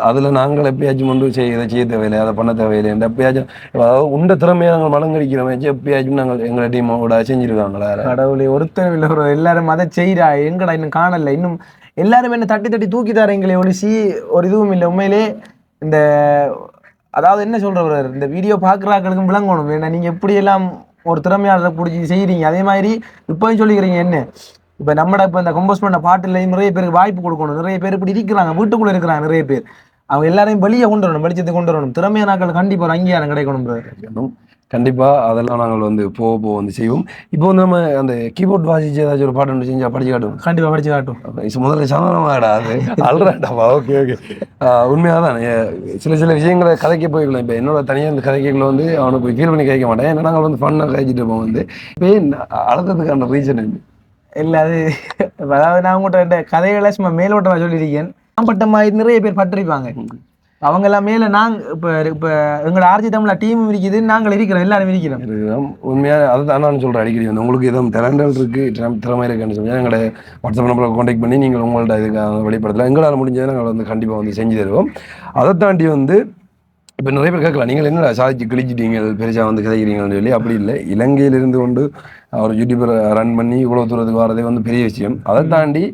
அதில் நாங்கள் எப்பயாச்சும் கொண்டு இதை செய்ய தேவையில்லை, அதை பண்ண தேவையில்லை. எப்பயாச்சும் அதாவது உண்ட திறமையாக நாங்கள் மலங்கடிக்கிறோம், எப்பயாச்சும் நாங்கள் எங்களை டீமோட செஞ்சுருக்காங்களா? கடவுளே ஒருத்தர் இல்லை ப்ரோ, எல்லாரும் அதை செய்கிறா எங்கடா இன்னும் காணல. இன்னும் எல்லாரும் என்ன தட்டி தட்டி தூக்கி தரீங்களே ஒழிச்சு ஒரு இதுவும் இல்லை. உண்மையிலே இந்த அதாவது என்ன சொல்கிறவர், இந்த வீடியோ பார்க்குறாக்களுக்கும் விளங்கணும். ஏன்னா நீங்கள் எப்படியெல்லாம் ஒரு திறமையாளரை பிடிச்சி செய்கிறீங்க. அதே மாதிரி இப்போயும் சொல்லிக்கிறீங்க என்ன, இப்போ நம்மட இப்போ இந்த கம்போஸ் பண்ண பாட்டுலையும் நிறைய பேருக்கு வாய்ப்பு கொடுக்கணும். நிறைய பேர் இப்படி இருக்கிறாங்க, வீட்டுக்குள்ளே இருக்கிறாங்க நிறைய பேர். அவங்க எல்லாரையும் வெளியே கொண்டு வரணும், வெளிச்சத்தை கொண்டு வரணும். திறமையான நாட்கள் கண்டிப்பாக ஒரு அங்கீகாரம் கிடைக்கணும். கண்டிப்பாக அதெல்லாம் நாங்கள் வந்து போக வந்து செய்வோம். இப்போ வந்து நம்ம அந்த கீபோர்ட் வாசிச்சு ஏதாச்சும் ஒரு பாட்டு ஒன்று செஞ்சால் படிச்சு காட்டும். கண்டிப்பாக படிச்சு காட்டும். முதல்ல சாதாரணமாகடா அது அல்றாண்டாப்பா. Okay okay. உண்மையாக தான் சில விஷயங்களை கதைக்க போய்க்கலாம். இப்போ என்னோட தனியாக இந்த கதைக்குள்ள வந்து அவனுக்கு ஃபீல் பண்ணி கதைக்க மாட்டேன். ஏன்னா நாங்கள் வந்து ஃபன்னாக கழிச்சிட்டு இருப்போம். வந்து இப்போ அழுத்தத்துக்கான ரீசன் இல்லை அது அதாவது நான் உங்கள்கிட்ட கதைகளை சும்மா மேலோட்டமாக சொல்லியிருக்கேன். பட்ட மாதிரி நிறைய பேர் பட்டிருப்பாங்க. அவங்க எல்லாம் மேல நாங்கள் இப்போ எங்களோட ஆர்ஜி தமிழா டீமும் இருக்குது, நாங்கள் இருக்கிறோம், எல்லாரும் இருக்கிறோம். உண்மையாக அதுதான் நான் சொல்கிறேன் அடிக்கடி வந்து உங்களுக்கு எதுவும் டேலண்டல் இருக்குது, திறமை இருக்குன்னு சொல்லி எங்களோட வாட்ஸ்அப் நம்பரில் கான்டாக்ட் பண்ணி நீங்கள் உங்கள்ட்ட இதுக்கு வெளிப்படுத்தலாம். எங்களால் முடிஞ்சதை நாங்கள் வந்து கண்டிப்பாக வந்து செஞ்சு தருவோம். அதை தாண்டி வந்து இப்போ நிறைய பேர் கேட்கலாம், நீங்கள் என்ன சாதிச்சு கிழிச்சிட்டீங்க பெருசாக வந்து கிடைக்கிறீங்கன்னு சொல்லி. அப்படி இல்லை, இலங்கையிலிருந்து கொண்டு ஒரு யூடியூபரை ரன் பண்ணி இவ்வளோ தூரத்துக்கு வரதே வந்து பெரிய விஷயம். அதை தாண்டி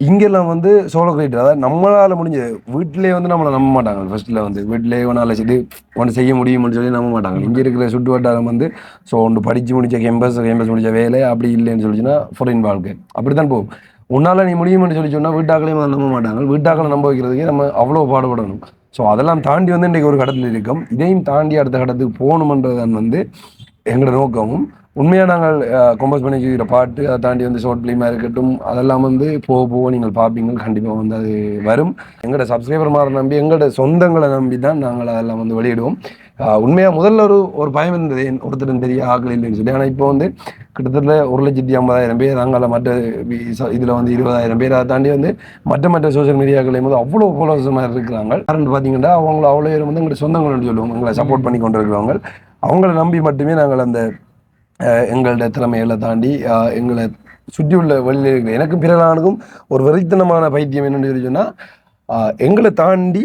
இங்கெல்லாம் வந்து சோலோ கிரியேட்டர், அதாவது நம்மளால் முடிஞ்ச வீட்டிலே வந்து நம்மளை நம்ப மாட்டாங்க. ஃபர்ஸ்ட்டில் வந்து வீட்டிலே ஒன்றால் செய்து ஒன்று செய்ய முடியும்னு சொல்லி நம்ப மாட்டாங்க. இங்கே இருக்கிற சுட்டு வட்டாரம் வந்து ஸோ ஒன்று படித்து முடித்த கேம்பஸ் முடித்த வேலை அப்படி இல்லைன்னு சொல்லிச்சுன்னா ஃபாரின் வாழ்க்கை அப்படி தான் போகும். உன்னால் நீ முடியும்னு சொல்லி சொன்னால் வீட்டாக்களையும் நம்ப மாட்டாங்க. வீட்டாக்களை நம்ப வைக்கிறதுக்கே நம்ம அவ்வளோ பாடுபடணும். ஸோ அதெல்லாம் தாண்டி வந்து இன்றைக்கி ஒரு கடத்தில் இருக்கும். இதையும் தாண்டி அடுத்த கடத்துக்கு போகணுமன்றதான் வந்து எங்களோட நோக்கமும். உண்மையாக நாங்கள் கம்போஸ் பண்ணி வச்சுக்கிற பாட்டு, அதை தாண்டி வந்து ஷார்ட் ஃபிலிமாக இருக்கட்டும், அதெல்லாம் வந்து போக நீங்கள் பார்ப்பீங்க. கண்டிப்பாக வந்து அது வரும். எங்களோட சப்ஸ்கிரைபர் மாதிரி நம்பி, எங்களோட சொந்தங்களை நம்பி தான் நாங்கள் அதெல்லாம் வந்து வெளியிடுவோம். உண்மையாக முதல்ல ஒரு பயம் இருந்தது, ஒருத்தரும் தெரிய ஆக்கள் இல்லைன்னு சொல்லி. ஆனால் இப்போ வந்து கிட்டத்தட்ட 1,50,000 பேர், நாங்கள் மற்ற இதில் வந்து 20,000 பேர், அதை தாண்டி வந்து மற்ற சோஷியல் மீடியாக்களையும் வந்து அவ்வளோ ஃபாலோவர்ஸ் மாதிரி இருக்கிறாங்க. யாருன்னு பார்த்தீங்கன்னா அவங்கள அவ்வளோ பேர் வந்து எங்களோட சொந்தங்கள்னு சொல்லுவோம், எங்களை சப்போர்ட் பண்ணி கொண்டு இருக்கிறவங்க. அவங்கள நம்பி மட்டுமே நாங்கள் அந்த எங்களோட திறமைகளை தாண்டி எங்களை சுற்றி உள்ள வெளியில் இருக்கிற எனக்கும் பிறனானுக்கும் ஒரு வெறித்தனமான பைத்தியம் என்னென்னு சொல்லி சொன்னால், எங்களை தாண்டி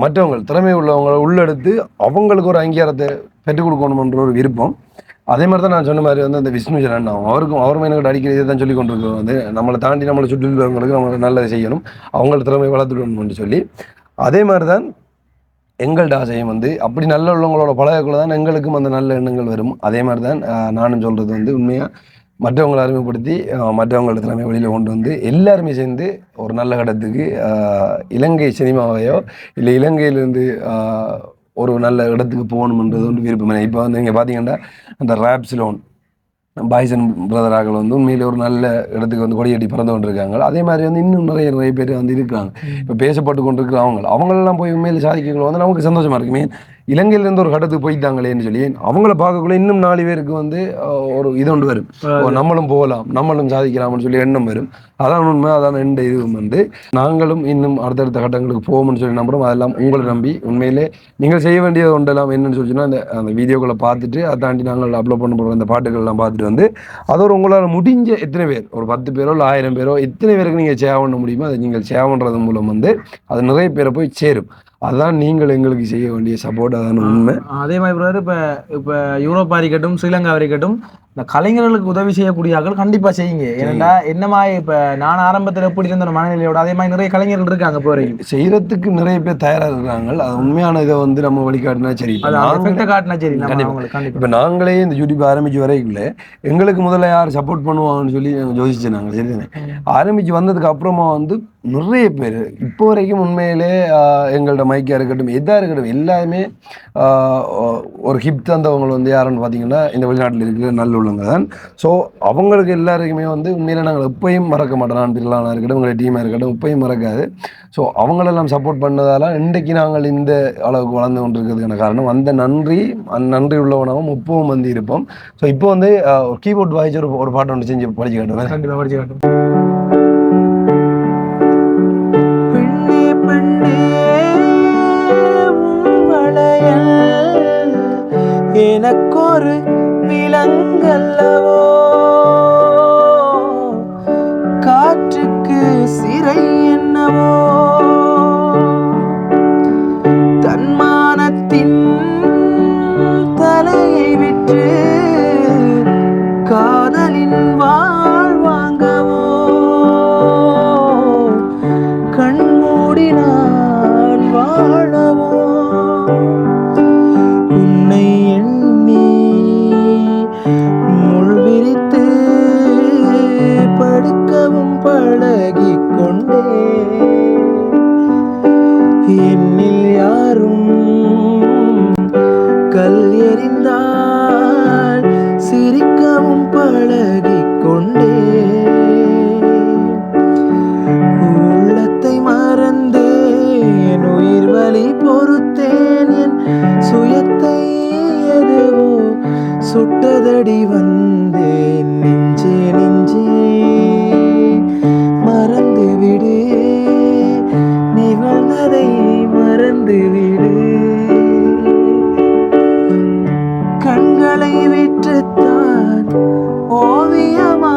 மற்றவங்க திறமை உள்ளவங்களை உள்ளெடுத்து அவங்களுக்கு ஒரு அங்கீகாரத்தை பெற்றுக் கொடுக்கணுன்ற ஒரு விருப்பம். அதே மாதிரி தான் நான் சொன்ன மாதிரி வந்து அந்த விஷ்ணுஜன் அண்ணா அவரும் எனக்கு அடிக்கடி தான் சொல்லி கொண்டிருக்கோம். வந்து நம்மளை தாண்டி நம்மளை சுற்றி உள்ளவங்களுக்கு நம்ம நல்லதை செய்யணும், அவங்கள திறமை வளர்த்துடணும்னு சொல்லி. அதே மாதிரி தான் எங்கள்ட ஆசையும் வந்து அப்படி நல்ல உள்ளவங்களோட பழகக்குள்ள தான் எங்களுக்கும் அந்த நல்ல எண்ணங்கள் வரும். அதே மாதிரி தான் நானும் சொல்கிறது வந்து உண்மையாக மற்றவங்களை அறிமுகப்படுத்தி மற்றவங்களோட திறமை வெளியில் கொண்டு வந்து எல்லாருமே சேர்ந்து ஒரு நல்ல இடத்துக்கு இலங்கை சினிமாவையோ இல்லை இலங்கையிலேருந்து ஒரு நல்ல இடத்துக்கு போகணுன்றது வந்து விருப்பம். இப்போ வந்து நீங்கள் பார்த்தீங்கன்னா அந்த ராப்சிலோன் பாய்சன் பிரதராக்கள் வந்து உண்மையிலே ஒரு நல்ல இடத்துக்கு வந்து கொடியேட்டி பிறந்து கொண்டிருக்காங்க. அதே மாதிரி வந்து இன்னும் நிறைய பேர் வந்து இருக்காங்க இப்போ பேசப்பட்டு கொண்டிருக்கிற அவங்களெல்லாம் போய் உண்மையில சாதிக்கல வந்து நமக்கு சந்தோஷமா இருக்குமே. இலங்கையிலேருந்து ஒரு கட்டத்துக்கு போயிட்டாங்களேன்னு சொல்லி அவங்கள பார்க்கக்குள்ள இன்னும் 4 பேருக்கு வந்து ஒரு இது ஒன்று வரும், நம்மளும் போகலாம் நம்மளும் சாதிக்கலாம்னு சொல்லி எண்ணம் வரும். அதான் உண்மை, அதான் எந்த இதுவும் வந்து நாங்களும் இன்னும் அடுத்தடுத்த கட்டங்களுக்கு போவோம்னு சொல்லி நம்புறோம். அதெல்லாம் உங்களை நம்பி உண்மையிலே நீங்கள் செய்ய வேண்டியது ஒன்றெல்லாம் என்னன்னு சொல்லிச்சுன்னா அந்த வீடியோக்களை பார்த்துட்டு அதை தாண்டி நாங்கள் அப்லோட் பண்ண போகிற அந்த பாட்டுகள்லாம் பார்த்துட்டு வந்து அதோட உங்களால் முடிஞ்ச எத்தனை பேர் ஒரு 10 பேரோ இல்லை 1000 பேரோ எத்தனை பேருக்கு நீங்கள் சேவ் பண்ண முடியுமோ அதை நீங்கள் சேவ் பண்ணுறது மூலம் வந்து அது நிறைய பேரை போய் சேரும். அதுதான் நீங்கள் எங்களுக்கு செய்ய வேண்டிய சப்போர்ட். அதான் உண்மை. அதே மாதிரி பிரதர் இப்போ யூரோப்பா இருக்கட்டும் ஸ்ரீலங்கா இருக்கட்டும் இந்த கலைஞர்களுக்கு உதவி செய்யக்கூடிய ஆட்கள் கண்டிப்பா செய்யுங்க. ஏன்னா என்னமா இப்ப நான் ஆரம்பத்தில் எப்படி இருந்த மனநிலையோட அதே மாதிரி நிறைய கலைஞர்கள் இருக்காங்க இப்போ வரைக்கும் செய்யறதுக்கு நிறைய பேர் தயாரா இருக்காங்க. அது உண்மையான இதை வந்து நம்ம வழிகாட்டினா சரி, காட்டினா சரி. இப்ப நாங்களே இந்த யூடியூப் ஆரம்பிச்சு வரைக்குள்ள எங்களுக்கு முதல்ல யார் சப்போர்ட் பண்ணுவாங்கன்னு சொல்லி யோசிச்சு நாங்க சரிதானே ஆரம்பிச்சு வந்ததுக்கு அப்புறமா வந்து நிறைய பேர் இப்போ வரைக்கும் உண்மையிலே எங்கள்ட மைக்கா இருக்கட்டும் எதா இருக்கட்டும் எல்லாருமே ஒரு ஹிப் தந்தவங்க வந்து யாருன்னு பார்த்தீங்கன்னா இந்த வெளிநாட்டில் இருக்கிற நல்ல உள்ளவங்க தான். ஸோ அவங்களுக்கு எல்லாருக்குமே வந்து உண்மையில நாங்கள் எப்பயும் மறக்க மாட்டோம். நான் பிறலானா இருக்கட்டும் உங்களுடைய டீமாக இருக்கட்டும் எப்பயும் மறக்காது. ஸோ அவங்களெல்லாம் சப்போர்ட் பண்ணதால இன்றைக்கு நாங்கள் இந்த அளவுக்கு வளர்ந்து கொண்டு இருக்கிறதுக்கான காரணம் அந்த நன்றி உள்ளவனாகவும் இப்பவும் வந்து இருப்போம். ஸோ இப்போ வந்து கீபோர்ட் வாய்ஸ் ஒரு பாட்டு ஒன்று செஞ்சு படிச்சு காட்டுவேன். கண்டிப்பாக படிச்சு காட்டும். எனக்கொரு விலங்கல்லவோ காற்றுக்கு சிறை என்னவோ தன்மானத்தின் தலையை விட்டு காதலின் வாழ்வாங்கவோ கண்மூடினால் வாழவோ உன்னை எண்ணி முள்விரித்து படுக்கவும் பழகிக் கொண்டே என்னில் யாரும் கல் எறிந்தால் சிரிக்கவும் பழகிக் கொண்டே உள்ளத்தை மறந்தேன் உயிர் வலி பொறுத்தேன் என் சுயத்தை எதுவோ சுட்டதடி வந்தேன் நெஞ்சே நெஞ்சே மறந்து விடு நீ வாழ்ந்ததை மறந்து விடு கண்களை விட்டுத்தான் ஓவியமா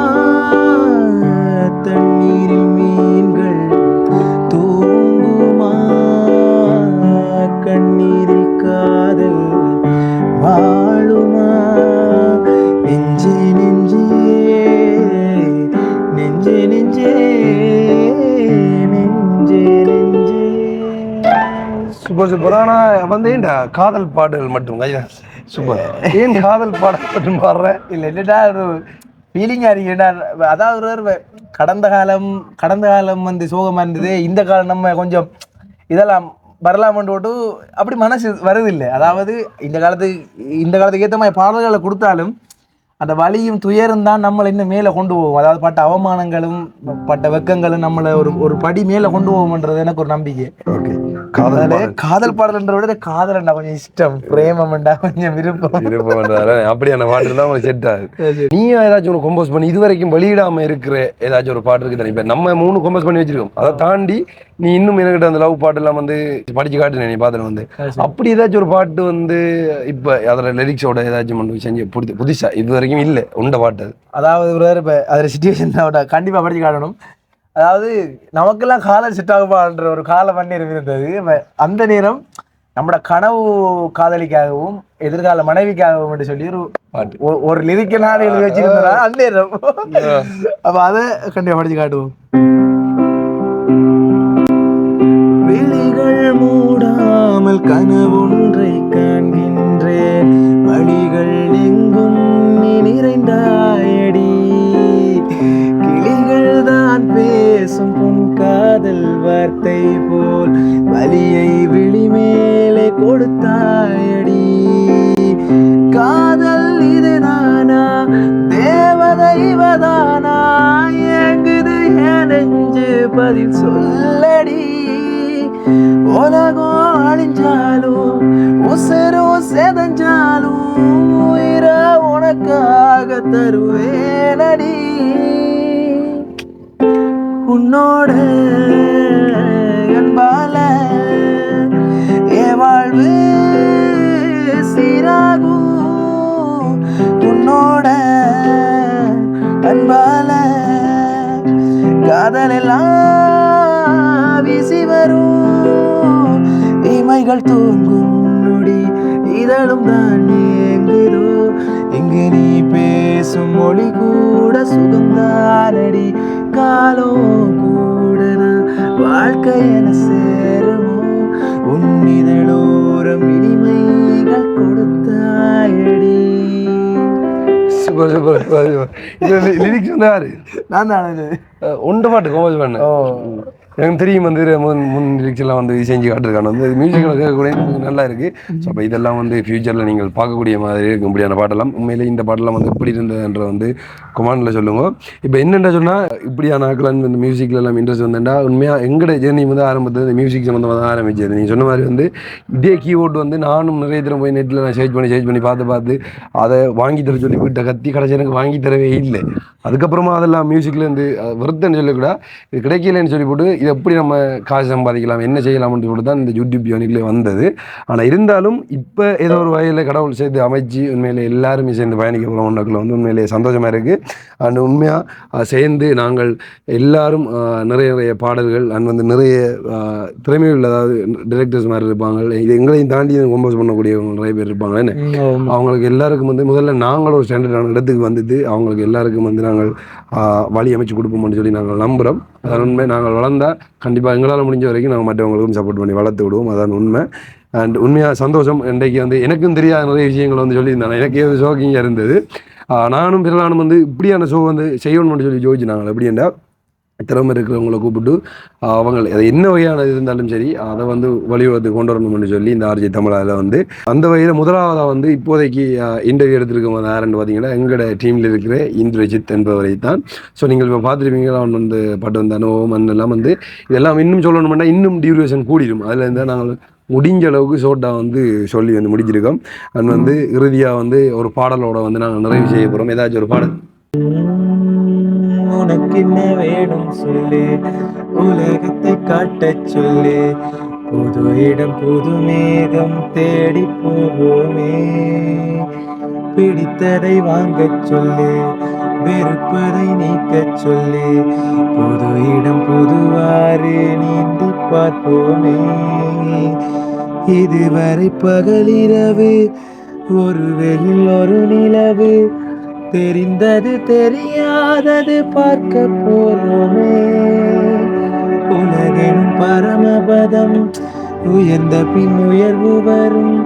தண்ணீரில் மீன்கள் தூங்குமா கண்ணீரில் காதல் வாழுமா நெஞ்சே நெஞ்சே நெஞ்சே நெஞ்சே நெஞ்சே நெஞ்சே. சூப்பர். ஆனால் வந்து இந்த காதல் பாடல்கள் மட்டும் கையா சூப்பர். ஏன் காதல் பாடல் மட்டும் பாடுறேன்? இல்லை என்னடா ஒரு ஃபீலிங்காக இருக்கா. அதாவது ஒரு கடந்த காலம் வந்து சோகமாக இருந்தது, இந்த காலம் நம்ம கொஞ்சம் இதெல்லாம் வரலாமன்னு போட்டு அப்படி மனசு வருது இல்லை. அதாவது இந்த காலத்துக்கு ஏற்ற மாதிரி பாடல்களை கொடுத்தாலும் அந்த வலியும் துயரும் தான் நம்மளை இன்னும் மேலே கொண்டு போவோம். அதாவது பட்ட அவமானங்களும் பட்ட வெக்கங்களும் நம்மளை ஒரு படி மேலே கொண்டு போவோம்ன்றது எனக்கு ஒரு நம்பிக்கை. ஓகே. காதல் பாடல்ன்ற விட காதல்ண்டா கொஞ்சம் இஷ்டம், பிரேமம்ண்டா கொஞ்சம் விருப்பம் அப்படியான பாட்டு தான் உங்களுக்கு செட் ஆகுது. நீ ஏதாச்சும் ஒரு கம்போஸ் பண்ணி இது வரைக்கும் வெளியிடாம இருக்கிற ஏதாச்சும் ஒரு பாட்டு இருக்கு தானே? இப்ப நம்ம 3 கம்போஸ் பண்ணி வச்சிருக்கோம். அதை தாண்டி நீ இன்னும் என்கிட்ட அந்த லவ் பாட்டு எல்லாம் வந்து படிச்சு காட்டுனே நீ பாத்துல வந்து அப்படி ஏதாச்சும் ஒரு பாட்டு வந்து இப்ப அதோட லிரிக்ஸோட ஏதாச்சும் ஒன்று செஞ்சு புதுசா இது வரைக்கும் இல்லை உண்ட பாட்டு? அதாவது இப்ப அதில் சிச்சுவேஷன் கண்டிப்பா படிச்சு காட்டணும். அதாவது நமக்கெல்லாம் காதல் செட் ஆகுமான்ற ஒரு காலம் நேரம் இருந்தது. அந்த நேரம் நம்மட கனவு காதலிக்காகவும் எதிர்கால மனைவிக்காகவும் என்று சொல்லி ஒரு லிரிக்க நாடு எழுதி வச்சிருந்தா அந்த நேரம். அப்ப அதை கண்டிப்பா படிச்சு காட்டுவோம். விழிகள் மூடாமல் கனவொன்றை காண்கின்றேன், வழிகள் எங்கும் நீ நிறைந்தாயடி, கிளிகள் தான் பேசும் பொன் காதல் வார்த்தை போல் வலியை விழி மேலே கொடுத்தாயடி, காதல் இதுதானா தேவதை இவதானா எங்குது என் நெஞ்சு பதில் சொல்லடி, உலகம் அழிஞ்சாலும் உசரும் செதஞ்சாலும் உயிர உனக்காக தருவேனடி, உன்னோட அன்பால என் வாழ்வு சீராகும், உன்னோட அன்பால காதலெல்லாம் வீசி வரும், இமைகள் தூங்கும் நொடி இதழும் தான் ஏங்குதோ, இங்கு நீ பேசும் மொழி கூட சுகந்தானடி, காலம் கூட வாழ்க்கை என சேருமோ, உன்னிதழோரம் இனிமைகள் கொடுத்தாயடி. லிரிக்ஸ் வந்து யாரு? நான் தானே ஒன்று பாட்டு கோமஸ் பண்ண எனக்கு தெரியும் வந்து முன் லிரிக்ஸ்லாம் வந்து செஞ்சு காட்டிருக்காங்க வந்து மியூசிக்கில் கேட்கக்கூடிய நல்லா இருக்குது. ஸோ அப்போ இதெல்லாம் வந்து ஃப்யூச்சரில் நீங்கள் பார்க்கக்கூடிய மாதிரி இருக்கும் இப்படியான பாட்டெல்லாம். உண்மையிலே இந்த பாட்டெல்லாம் வந்து எப்படி இருந்ததுன்ற வந்து கொமாண்டில் சொல்லுங்க. இப்போ என்னென்ன சொன்னால் இப்படியான ஆட்கள் இந்த மியூசிக்கில் எல்லாம் இன்ட்ரெஸ்ட் வந்தேன்டா உண்மையாக எங்கட ஜெர்னி வந்து ஆரம்பத்தில் இந்த மியூசிக் சம்மந்தமாக தான் ஆரம்பிச்சது. நீங்கள் சொன்ன மாதிரி வந்து இதே கீபோர்டு வந்து நானும் நிறைய தடவை போய் நெட்டில் நான் சர்ச் பண்ணி பார்த்து அதை வாங்கி தர சொல்லி வீட்டை கத்தி கடைசி எனக்கு வாங்கி தரவே இல்லை. அதுக்கப்புறமா அதெல்லாம் மியூசிக்லேருந்து வருத்தன்னு சொல்லக்கூடா இது கிடைக்கலன்னு சொல்லி போட்டு இது எப்படி நம்ம காசு சம்பாதிக்கலாம் என்ன செய்யலாம்னு சொல்லிட்டு தான் இந்த யூடியூப் யூனிக்லேயே வந்தது. ஆனால் இருந்தாலும் இப்போ ஏதோ ஒரு வகையில் கடவுள் சேர்த்து அமைச்சு உண்மையிலே எல்லாருமே சேர்ந்து பயணிக்க போகிறோம் ஒன்றுக்குள்ள வந்து உண்மையிலே சந்தோஷமாக இருக்குது. அண்ட் உண்மையாக சேர்ந்து நாங்கள் எல்லாரும் நிறைய பாடல்கள் அண்ட் வந்து நிறைய திறமைகள் அதாவது டிரெக்டர்ஸ் மாதிரி இருப்பாங்க, இது எங்களையும் தாண்டி கம்போஸ் பண்ணக்கூடியவங்க நிறைய பேர் இருப்பாங்க. என்ன அவங்களுக்கு எல்லாருக்கும் வந்து முதல்ல நாங்கள் ஒரு ஸ்டாண்டர்டான இடத்துக்கு வந்துட்டு அவங்களுக்கு எல்லாருக்கும் வந்து நாங்கள் வழி அமைச்சு கொடுப்போம்னு சொல்லி நாங்கள் நம்புகிறோம். அதான் உண்மை. நாங்கள் வளர்ந்தால் கண்டிப்பாக எங்களால் முடிஞ்ச வரைக்கும் நாங்கள் மற்றவங்களுக்கும் சப்போர்ட் பண்ணி வளர்த்து விடுவோம். அதான் உண்மை. அண்ட் உண்மையாக சந்தோஷம். இன்றைக்கு வந்து எனக்கும் தெரியாத நிறைய விஷயங்கள் வந்து சொல்லியிருந்தாங்க. எனக்கே ஷோக்கிங்காக இருந்தது. நானும் பிறலானும் வந்து இப்படியான ஷோ வந்து செய்யணும்னு சொல்லி யோசிச்சுனாங்க. எப்படின்னா திறமை இருக்கிறவங்களை கூப்பிட்டு அவங்க அது என்ன வகையான இருந்தாலும் சரி அதை வந்து வழிவகுத்து கொண்டு வரணும்னு சொல்லி இந்த ஆர்ஜி தமிழால் வந்து அந்த வகையில் முதலாவதாக வந்து இப்போதைக்கு இன்டர்வியூ எடுத்துருக்கவங்க யாருன்னு பார்த்தீங்கன்னா எங்களோட டீமில் இருக்கிற இந்திரஜித் என்பவரை தான். ஸோ நீங்கள் இப்போ பார்த்துருப்பீங்க அவன் வந்து பாட்டு வந்த அனுபவம் எல்லாம் வந்து இதெல்லாம் இன்னும் சொல்லணும்னா இன்னும் டியூரேஷன் கூடிடும். அதில் இருந்தால் நாங்கள் முடிஞ்ச அளவுக்கு ஷோட்டாக வந்து சொல்லி வந்து முடிச்சிருக்கோம். அண்ட் வந்து இறுதியாக வந்து ஒரு பாடலோட வந்து நாங்கள் நிறைவு செய்ய போகிறோம். ஏதாச்சும் ஒரு பாடல் உனக்கு என்ன வேணும் சொல்லு, உலகத்தை காட்டச் சொல்லு, புது இடம் புது மேகம் தேடி போவோமே, பிடித்ததை வாங்கச் சொல்லு, வெறுப்பதை நீக்கச் சொல்லு, புது இடம் புதுவாறு நீந்தி பார்ப்போமே, இதுவரை பகலிரவு ஒரு வெயில் ஒரு நிலவு, தெரிந்தது தெரியாதது பார்க்க போறோமே, உலகெனும் பரமபதம் உயர்ந்த பின் உயர்வு வரும்,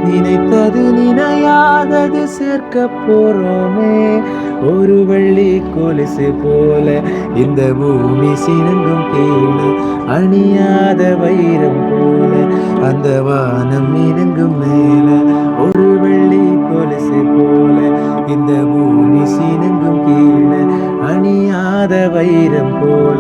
நினைத்தது நினையாதது சேர்க்க போறோமே, ஒரு வெள்ளி கொலுசு போல இந்த பூமி சினங்கும் கீழே, அணியாத வைரம் போல அந்த வானம் இறங்கும் மேல, ஒரு வெள்ளி கொலுசு போல இந்த பூமி சினங்கும் கீழே, அணியாத வைரம் போல